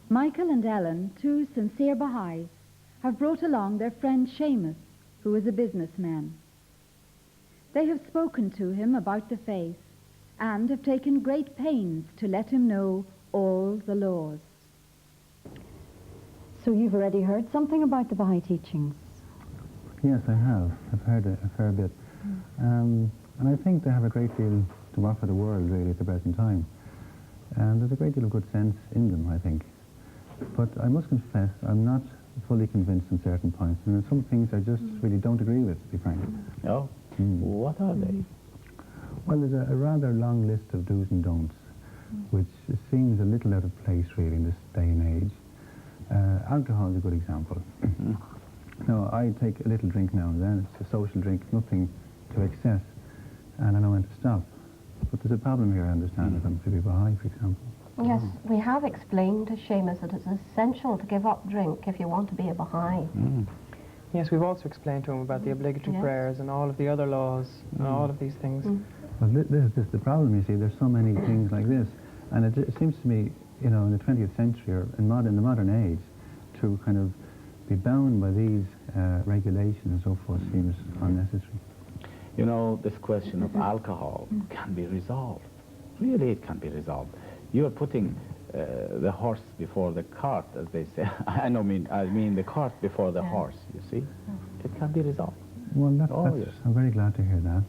Michael and Ellen, two sincere Baha'is, have brought along their friend Seamus, who is a businessman. They have spoken to him about the faith and have taken great pains to let him know all the laws. So you've already heard something about the Baha'i teachings? Yes, I have. I've heard a fair bit. And I think they have a great deal to offer the world, really, at the present time. And there's a great deal of good sense in them, I think. But I must confess, I'm not fully convinced on certain points, and some things I just really don't agree with, to be frank. Oh? What are they? Well, there's a rather long list of do's and don'ts, which seems a little out of place, really, in this day and age. Alcohol is a good example. No, I take a little drink now and then. It's a social drink, nothing to excess, and I know when to stop. But there's a problem here, I understand, if I'm to be Baha'i, for example. Yes, we have explained to Seamus that it's essential to give up drink if you want to be a Baha'i. Yes, we've also explained to him about the obligatory prayers and all of the other laws and all of these things. Well, this is the problem, you see. There's so many things like this. And it seems to me, you know, in the 20th century, or in the modern age, to kind of be bound by these regulations and so forth seems unnecessary. You know, this question of alcohol can be resolved. Really, it can be resolved. You are putting the horse before the cart, as they say. I mean the cart before the horse, you see? It can be resolved. Well, that's, yes. I'm very glad to hear that,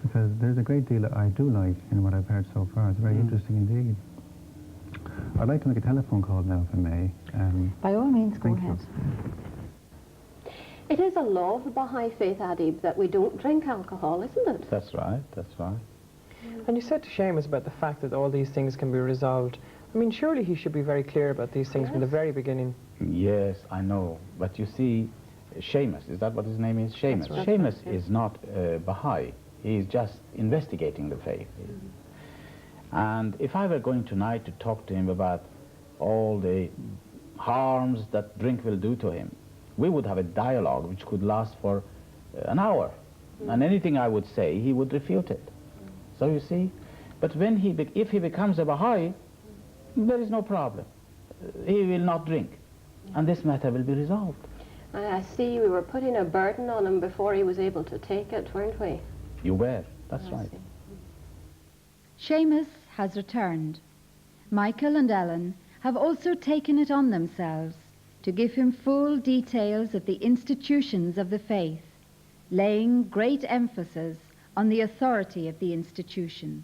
because there's a great deal I do like in what I've heard so far. It's very interesting indeed. I'd like to make a telephone call now, if I may. By all means, go ahead. It is a law of the Baha'i faith, Adib, that we don't drink alcohol, isn't it? That's right, that's right. And you said to Seamus about the fact that all these things can be resolved. I mean, surely he should be very clear about these things from the very beginning. Yes, I know. But you see, Seamus, is that what his name is? Seamus. Right. Seamus is not Baha'i. He's just investigating the faith. And if I were going tonight to talk to him about all the harms that drink will do to him, we would have a dialogue which could last for an hour. And anything I would say, he would refute it. So you see, but when if he becomes a Baha'i, there is no problem. He will not drink, and this matter will be resolved. I see we were putting a burden on him before he was able to take it, weren't we? You were, that's right. Seamus has returned. Michael and Ellen have also taken it on themselves to give him full details of the institutions of the faith, laying great emphasis on the authority of the institutions.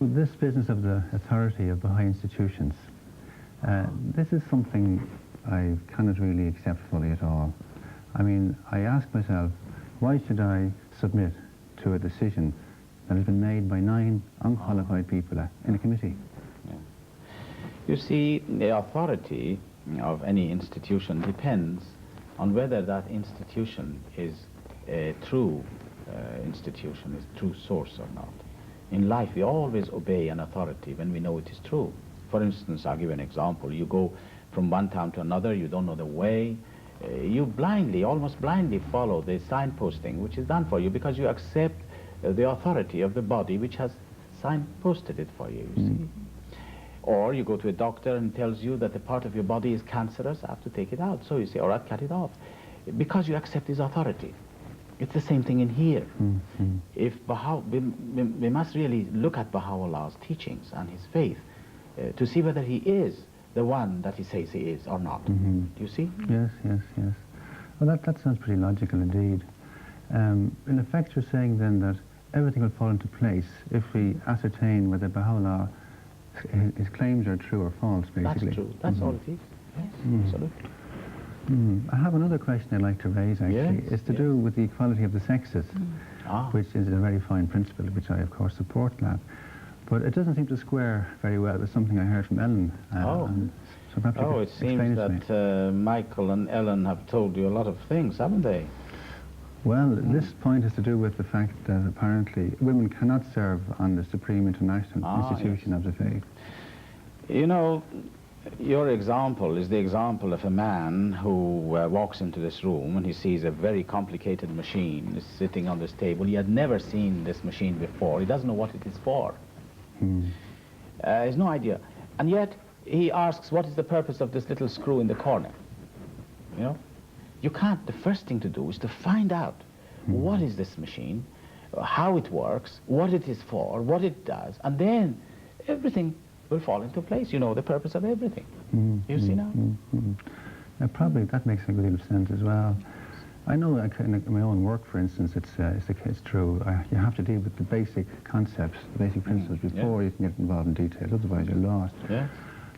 This business of the authority of Baha'i institutions, this is something I cannot really accept fully at all. I mean, I ask myself, why should I submit to a decision that has been made by 9 unqualified people in a committee? You see, the authority of any institution depends on whether that institution is a true institution, is true source or not. In life, we always obey an authority when we know it is true. For instance, I'll give you an example. You go from one town to another, you don't know the way. You blindly, almost blindly follow the signposting which is done for you because you accept the authority of the body which has signposted it for you, you see. Or you go to a doctor and tells you that the part of your body is cancerous, I have to take it out. So you say, all right, cut it off. Because you accept his authority. It's the same thing in here. If we must really look at Baha'u'llah's teachings and his faith to see whether he is the one that he says he is or not. Do you see? Yes, yes, yes. Well, that sounds pretty logical indeed. In effect, you're saying then that everything will fall into place if we ascertain whether Baha'u'llah, his claims are true or false, basically. That's true. That's all it is. Yes, absolutely. I have another question I'd like to raise, actually. It's to do with the equality of the sexes, which is a very fine principle, which I, of course, support that. But it doesn't seem to square very well with something I heard from Ellen. So perhaps you could it seems explain it to me. that Michael and Ellen have told you a lot of things, haven't they? Well, this point is to do with the fact that apparently women cannot serve on the Supreme International Institution of the Faith. You know, your example is the example of a man who walks into this room and he sees a very complicated machine sitting on this table. He had never seen this machine before. He doesn't know what it is for. He has no idea. And yet he asks, what is the purpose of this little screw in the corner? You know? You can't. The first thing to do is to find out what is this machine, how it works, what it is for, what it does, and then everything will fall into place. You know the purpose of everything. You see now? Probably that makes a good deal of sense as well. I know in my own work, for instance, it's true. You have to deal with the basic concepts, the basic principles before you can get involved in details, otherwise you're lost.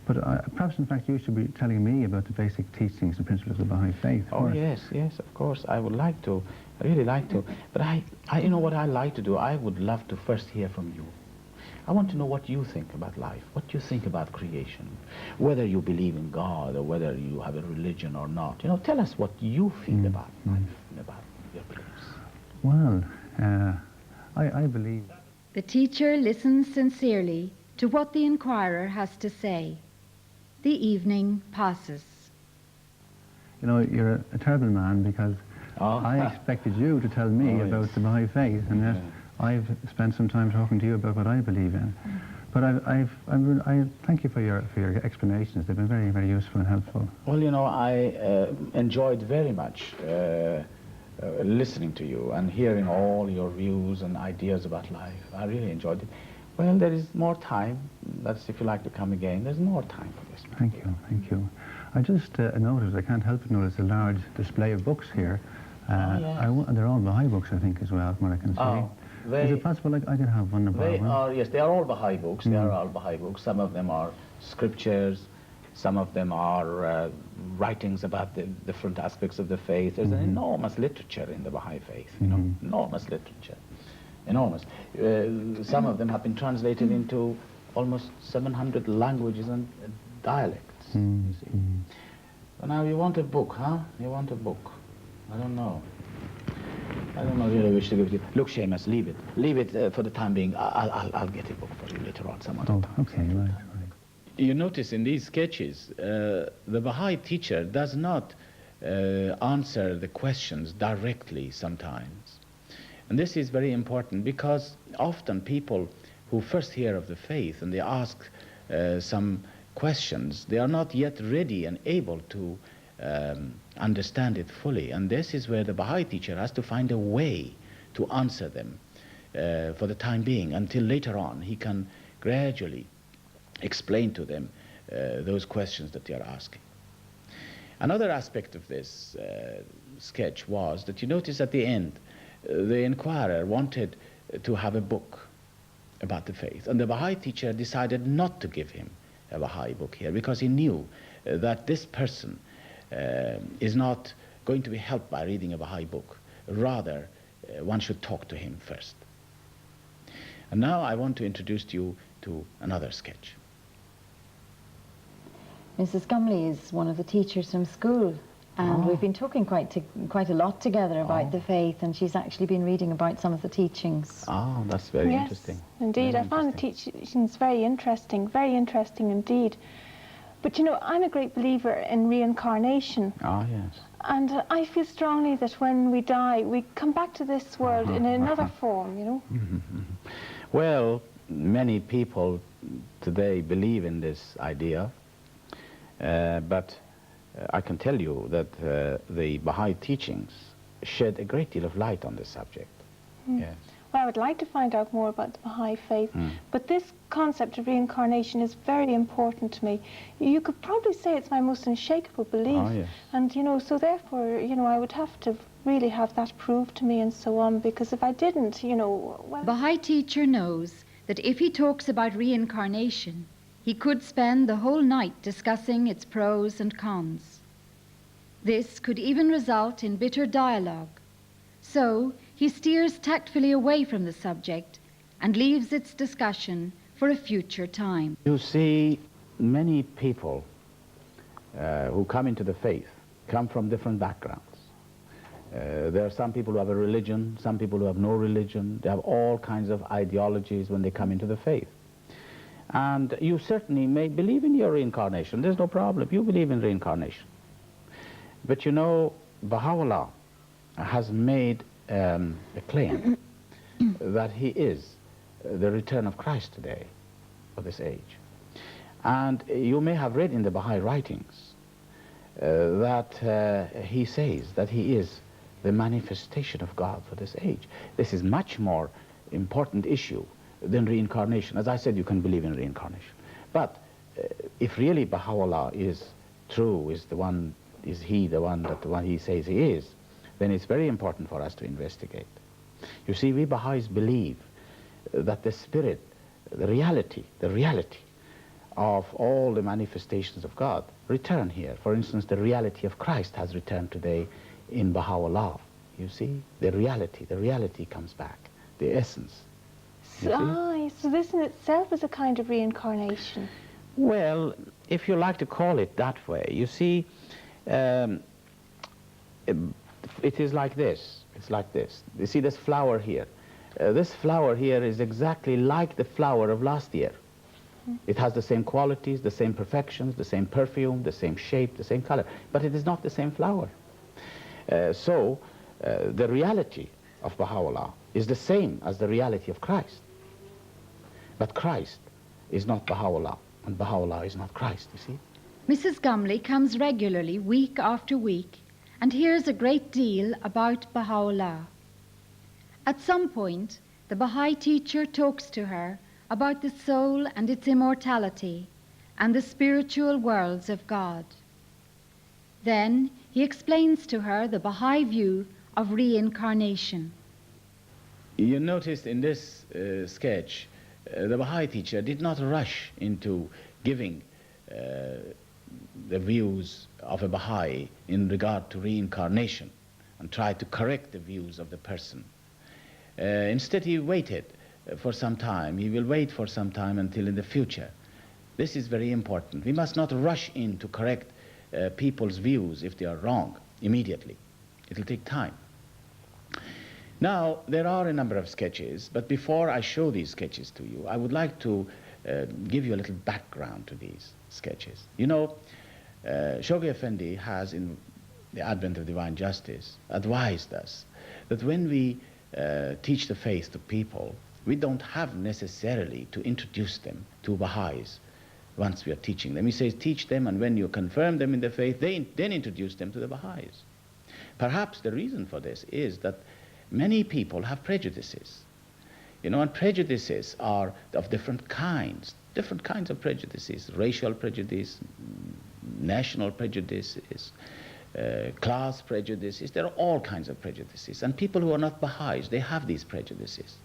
But perhaps, in fact, you should be telling me about the basic teachings and principles of the Baha'i faith. Oh, yes, yes, of course. I would like to. I really like to. But you know what I like to do? I would love to first hear from you. I want to know what you think about life, what you think about creation, whether you believe in God or whether you have a religion or not. You know, tell us what you feel about life and about your beliefs. Well, I believe... The teacher listens sincerely to what the inquirer has to say. The evening passes. You know, you're a terrible man because I expected you to tell me about the Baha'i faith, and yet I've spent some time talking to you about what I believe in. But I thank you for your explanations. They've been very, very useful and helpful. Well, you know, I enjoyed very much listening to you and hearing all your views and ideas about life. I really enjoyed it. Well, there is more time. That's if you like to come again. There's more time for this. Thank you, thank you. I just noticed, I can't help but notice a large display of books here. They're all Baha'i books, I think, as well, from what I can see. Is it possible I could have one about one? Yes, they are all Baha'i books. They are all Baha'i books. Some of them are scriptures. Some of them are writings about the different aspects of the faith. There's an enormous literature in the Baha'i faith, you know, enormous literature. Enormous. Some of them have been translated into almost 700 languages and dialects, you see. So now you want a book, huh? You want a book. I don't know. I don't know really which to give you. Look, Seamus, leave it. Leave it for the time being. I'll get a book for you later on, some other time. Okay, right. You notice in these sketches, the Baha'i teacher does not answer the questions directly sometimes. And this is very important because often people who first hear of the faith and they ask some questions, they are not yet ready and able to understand it fully. And this is where the Baha'i teacher has to find a way to answer them for the time being, until later on he can gradually explain to them those questions that they are asking. Another aspect of this sketch was that you notice at the end, the inquirer wanted to have a book about the faith, and the Baha'i teacher decided not to give him a Baha'i book here because he knew that this person is not going to be helped by reading a Baha'i book. Rather, one should talk to him first. And now I want to introduce you to another sketch. Mrs. Gumley is one of the teachers from school. And we've been talking quite a lot together about the faith, and she's actually been reading about some of the teachings. Oh, that's very interesting. Indeed, I found the teachings very interesting indeed. But you know, I'm a great believer in reincarnation. Oh, yes. And I feel strongly that when we die, we come back to this world in another form, you know. Well, many people today believe in this idea, but I can tell you that the Baha'i teachings shed a great deal of light on this subject. Yes. Well, I would like to find out more about the Baha'i faith, but this concept of reincarnation is very important to me. You could probably say it's my most unshakable belief. Oh, yes. And, you know, so therefore, you know, I would have to really have that proved to me and so on, because if I didn't, you know, well... Baha'i teacher knows that if he talks about reincarnation, he could spend the whole night discussing its pros and cons. This could even result in bitter dialogue. So he steers tactfully away from the subject and leaves its discussion for a future time. You see, many people who come into the faith come from different backgrounds. There are some people who have a religion, some people who have no religion. They have all kinds of ideologies when they come into the faith. And you certainly may believe in your reincarnation. There's no problem. You believe in reincarnation. But you know, Baha'u'llah has made a claim that he is the return of Christ today, of this age. And you may have read in the Baha'i writings that he says that he is the manifestation of God for this age. This is much more important issue than reincarnation. As I said, you can believe in reincarnation. But if really Baha'u'llah is true, is he the one he says he is, then it's very important for us to investigate. You see, we Baha'is believe that the spirit, the reality of all the manifestations of God return here. For instance, the reality of Christ has returned today in Baha'u'llah. You see, the reality comes back, the essence. So this in itself is a kind of reincarnation. Well, if you like to call it that way, you see, it is like this. It's like this. You see this flower here. This flower here is exactly like the flower of last year. It has the same qualities, the same perfections, the same perfume, the same shape, the same color, but it is not the same flower. So the reality of Baha'u'llah is the same as the reality of Christ. But Christ is not Baha'u'llah, and Baha'u'llah is not Christ, you see. Mrs. Gumley comes regularly, week after week, and hears a great deal about Baha'u'llah. At some point, the Baha'i teacher talks to her about the soul and its immortality and the spiritual worlds of God. Then he explains to her the Baha'i view of reincarnation. You noticed in this sketch, the Baha'i teacher did not rush into giving the views of a Baha'i in regard to reincarnation and tried to correct the views of the person. Instead, he waited for some time. He will wait for some time until in the future. This is very important. We must not rush in to correct people's views if they are wrong immediately. It will take time. Now, there are a number of sketches, but before I show these sketches to you, I would like to give you a little background to these sketches. You know, Shoghi Effendi has, in the Advent of Divine Justice, advised us that when we teach the faith to people, we don't have necessarily to introduce them to Baha'is once we are teaching them. He says, teach them, and when you confirm them in the faith, then introduce them to the Baha'is. Perhaps the reason for this is that many people have prejudices. You know, and prejudices are of different kinds of prejudices: racial prejudice, national prejudices, class prejudices. There are all kinds of prejudices. And people who are not Baha'is, they have these prejudices.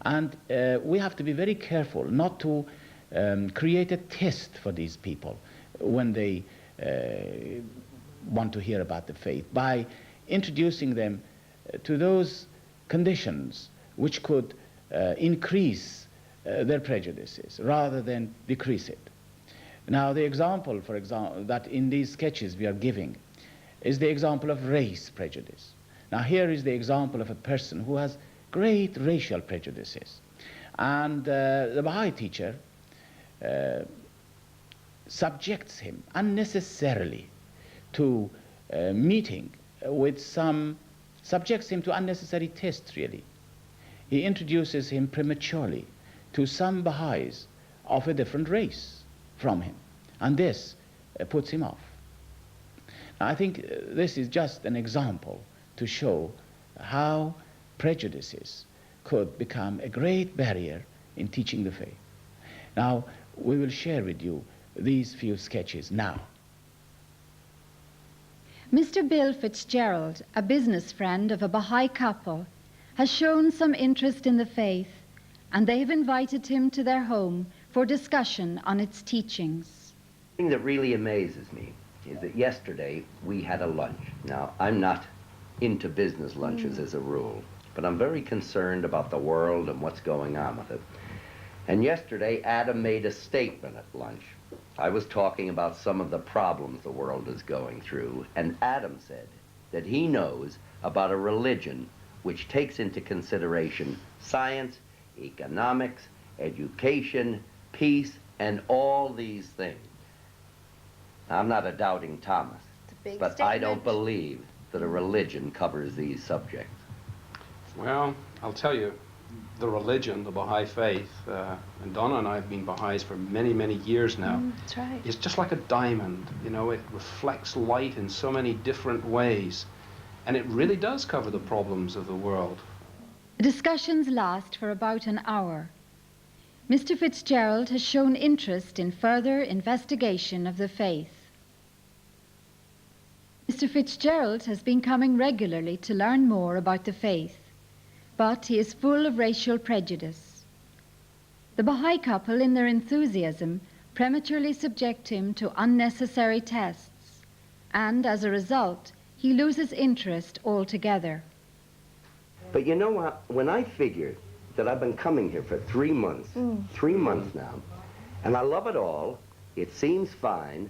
And we have to be very careful not to create a test for these people when they want to hear about the faith by introducing them to those conditions which could increase their prejudices rather than decrease it. Now, the example, for example, that in these sketches we are giving, is the example of race prejudice. Now here is the example of a person who has great racial prejudices. And the Baha'i teacher subjects him unnecessarily to meeting with subjects him to unnecessary tests, really. He introduces him prematurely to some Baha'is of a different race from him, and this puts him off. Now, I think this is just an example to show how prejudices could become a great barrier in teaching the faith. Now, we will share with you these few sketches now. Mr. Bill Fitzgerald, a business friend of a Baha'i couple, has shown some interest in the faith, and they have invited him to their home for discussion on its teachings. The thing that really amazes me is that yesterday we had a lunch. Now, I'm not into business lunches as a rule, but I'm very concerned about the world and what's going on with it. And yesterday, Adam made a statement at lunch. I was talking about some of the problems the world is going through, and Adam said that he knows about a religion which takes into consideration science, economics, education, peace, and all these things. I'm not a doubting Thomas, but I don't believe that a religion covers these subjects. Well, I'll tell you, the religion, the Baha'i faith, and Donna and I have been Baha'is for many, many years now. That's right. It's just like a diamond, you know, it reflects light in so many different ways, and it really does cover the problems of the world. The discussions last for about an hour. Mr. Fitzgerald has shown interest in further investigation of the faith. Mr. Fitzgerald has been coming regularly to learn more about the faith, but he is full of racial prejudice. The Baha'i couple, in their enthusiasm, prematurely subject him to unnecessary tests, and as a result, he loses interest altogether. But you know what? When I figured that I've been coming here for 3 months, 3 months now, and I love it all, it seems fine,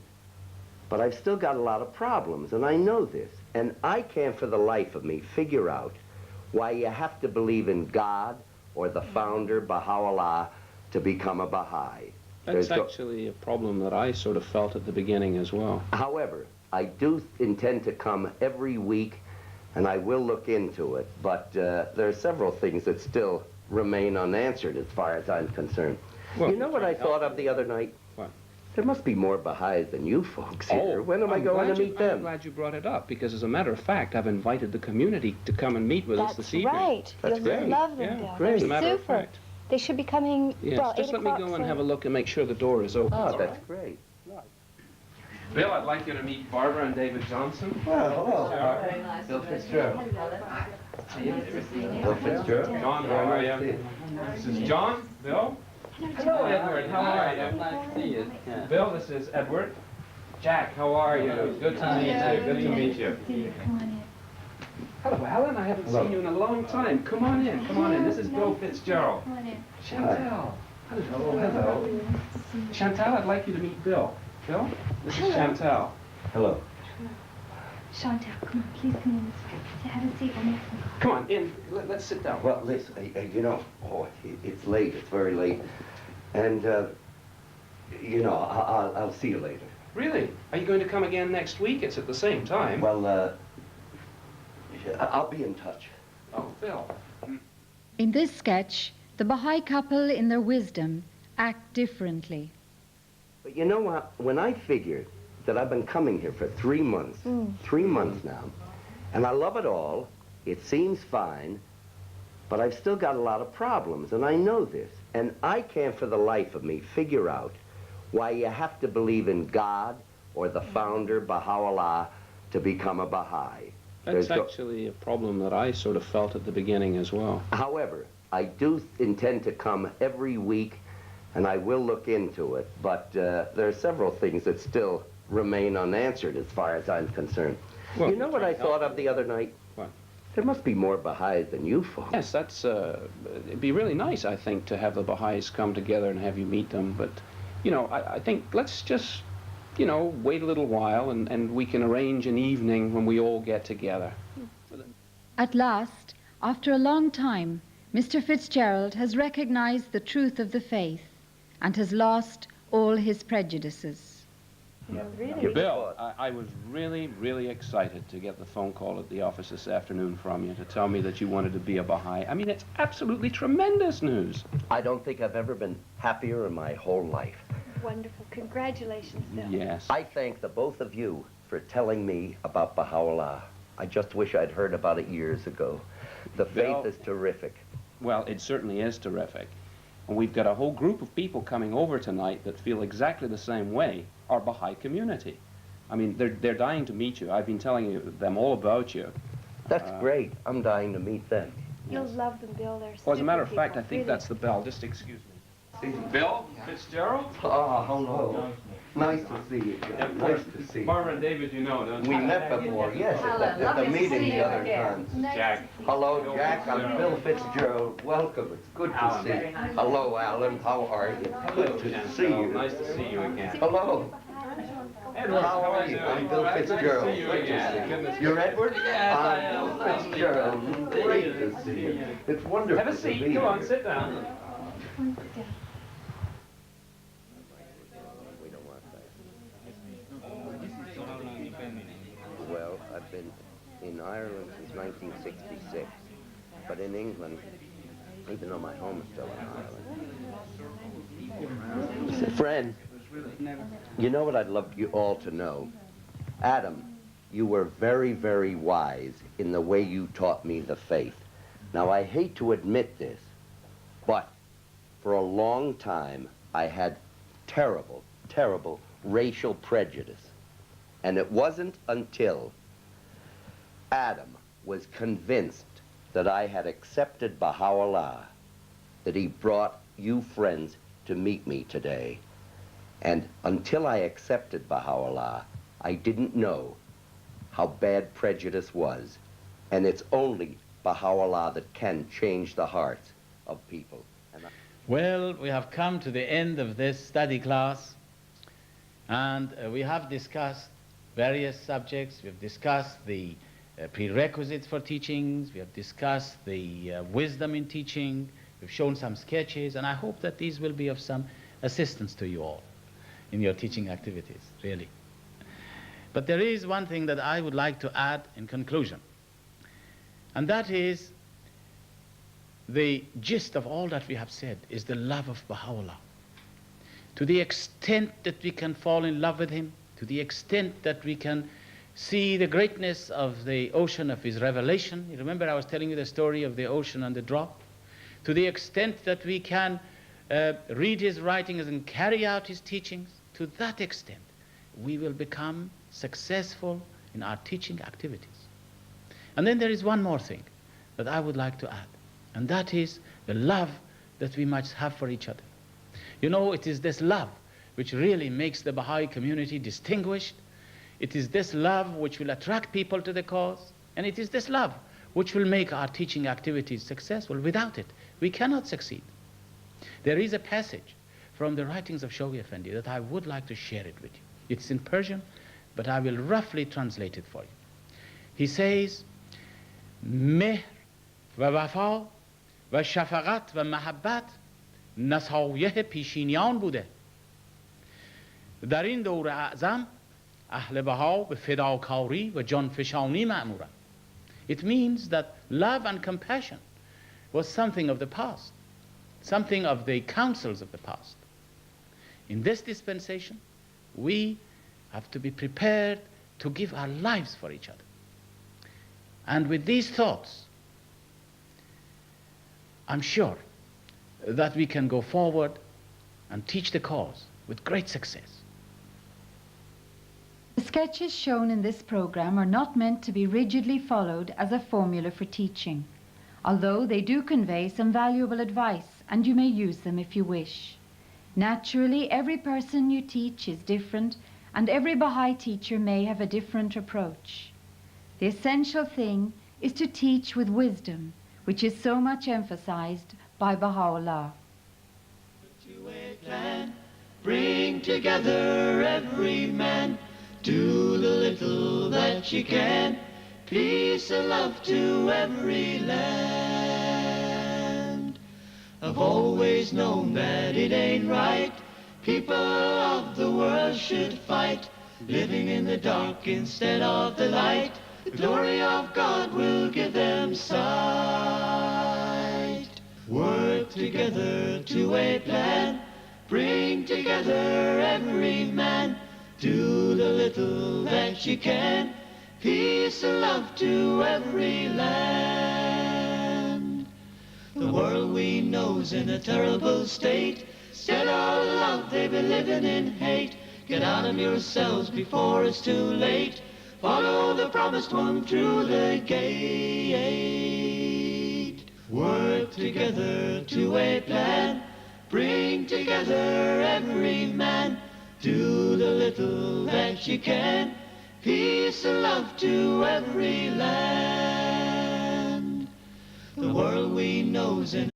but I've still got a lot of problems, and I know this, and I can't for the life of me figure out why you have to believe in God or the founder, Baha'u'llah, to become a Baha'i. That's actually a problem that I sort of felt at the beginning as well. However, I do intend to come every week, and I will look into it, but there are several things that still remain unanswered as far as I'm concerned. Well, you know what I thought of the other night? What? There must be more Baha'is than you folks here. When am I going to meet them? I'm glad you brought it up, because as a matter of fact, I've invited the community to come and meet with us this evening. Right. That's You'll great. love them, Yeah, Bill. great. As a They're matter of super. fact. They should be coming, Yes, well, just 8 let me o'clock go and for- have a look and make sure the door is open. Oh, that's great. Bill, I'd like you to meet Barbara and David Johnson. Well, hello. Very nice. Bill Fitzgerald. Bill Fitzgerald. John, how are you? This is John. Bill. Hello, Edward. How are you? Nice to see you. Bill, this is Edward. Jack, how are you? Good to meet you. Good to meet you. Hello, Alan. I haven't seen you in a long time. Come on in. Come on in. This is Bill Fitzgerald. Chantal. Hello. Hello. Chantal, I'd like you to meet Bill. Bill, this is Chantal. Hello. Chantal, come on, please come in this way. Have a seat. We'll make some coffee. Come on, in. Let's sit down. Well, listen, you know, it's late. It's very late. And, you know, I'll see you later. Really? Are you going to come again next week? It's at the same time. Well, I'll be in touch. Oh, Bill. In this sketch, the Baha'i couple, in their wisdom, act differently. But you know what? When I figured that I've been coming here for 3 months, 3 months now, and I love it all, it seems fine, but I've still got a lot of problems, and I know this. And I can't for the life of me figure out why you have to believe in God or the founder, Baha'u'llah, to become a Baha'i. That's actually a problem that I sort of felt at the beginning as well. However, I do intend to come every week, and I will look into it, but there are several things that still remain unanswered as far as I'm concerned. Well, you know what I thought of the other night? What? There must be more Baha'is than you folks. Yes, that's, it'd be really nice, I think, to have the Baha'is come together and have you meet them, but, you know, I think let's just you know, wait a little while and we can arrange an evening when we all get together. At last, after a long time, Mr. Fitzgerald has recognized the truth of the faith and has lost all his prejudices. Bill, I was really, really excited to get the phone call at the office this afternoon from you to tell me that you wanted to be a Baha'i. I mean, it's absolutely tremendous news. I don't think I've ever been happier in my whole life. Wonderful. Congratulations, Bill. Yes. I thank the both of you for telling me about Baha'u'llah. I just wish I'd heard about it years ago. The faith is terrific. Well, it certainly is terrific. And we've got a whole group of people coming over tonight that feel exactly the same way, our Baha'i community. I mean, they're dying to meet you. I've been telling them all about you. That's great. I'm dying to meet them. You'll love them, Bill. They're Well, as a matter of super fact, I people, think really. that's the bell. Just excuse me. Bill Fitzgerald? Oh, hello. Nice to see you again. Nice to see you. Barbara and David, you know, don't you? We met before, yes, at the meeting the other time. Jack. Hello, Jack. I'm Bill Fitzgerald. Welcome. It's good to see you. Hello, Alan. How are you? Good to see you. Nice to see you again. Hello. Edward, How are you? I'm Bill Fitzgerald. Good to see you Good again. to see you. You're Edward? Yes, I am. I'm Bill Fitzgerald. Great to see you. It's wonderful Have a to be seat. Come on, here. sit down. Well, I've been in Ireland since 1966, but in England, even though my home is still in Ireland. Friend, you know what I'd love you all to know? Adam, you were very, very wise in the way you taught me the faith. Now, I hate to admit this, but for a long time, I had terrible, terrible racial prejudice. And it wasn't until Adam was convinced that I had accepted Baha'u'llah that he brought you friends to meet me today. And until I accepted Baha'u'llah, I didn't know how bad prejudice was. And it's only Baha'u'llah that can change the hearts of people. Well, we have come to the end of this study class, and we have discussed various subjects. We have discussed the prerequisites for teachings. We have discussed the wisdom in teaching. We've shown some sketches, and I hope that these will be of some assistance to you all in your teaching activities, really. But there is one thing that I would like to add in conclusion, and that is the gist of all that we have said is the love of Baha'u'llah. To the extent that we can fall in love with him, to the extent that we can see the greatness of the ocean of his revelation. You remember I was telling you the story of the ocean and the drop? To the extent that we can read his writings and carry out his teachings, to that extent we will become successful in our teaching activities. And then there is one more thing that I would like to add, and that is the love that we must have for each other. You know, it is this love which really makes the Baha'i community distinguished. It is this love which will attract people to the cause, and it is this love which will make our teaching activities successful. Without it, we cannot succeed. There is a passage from the writings of Shoghi Effendi that I would like to share it with you. It's in Persian, but I will roughly translate it for you. He says, مهر و وفا و شفقت و محبت نصایح پیشینیان بوده. در این دور اعظم اهل بها به فداکاری و جانفشانی مأمورند. It means that love and compassion was something of the past, something of the councils of the past. In this dispensation, we have to be prepared to give our lives for each other. And with these thoughts, I'm sure that we can go forward and teach the cause with great success. The sketches shown in this program are not meant to be rigidly followed as a formula for teaching, although they do convey some valuable advice, and you may use them if you wish. Naturally, every person you teach is different, and every Baha'i teacher may have a different approach. The essential thing is to teach with wisdom, which is so much emphasized by Baha'u'llah. Bring together every man, do the little that you can, peace and love to every land. I've always known that it ain't right, people of the world should fight, living in the dark instead of the light. The glory of God will give them sight. Work together to a plan, bring together every man, do the little that you can, peace and love to every land. The world we know's in a terrible state, instead of love they be living in hate. Get out of yourselves before it's too late, follow the promised one through the gate. Work together to a plan, bring together every man, do the little that you can, peace and love to every land. The world we know's in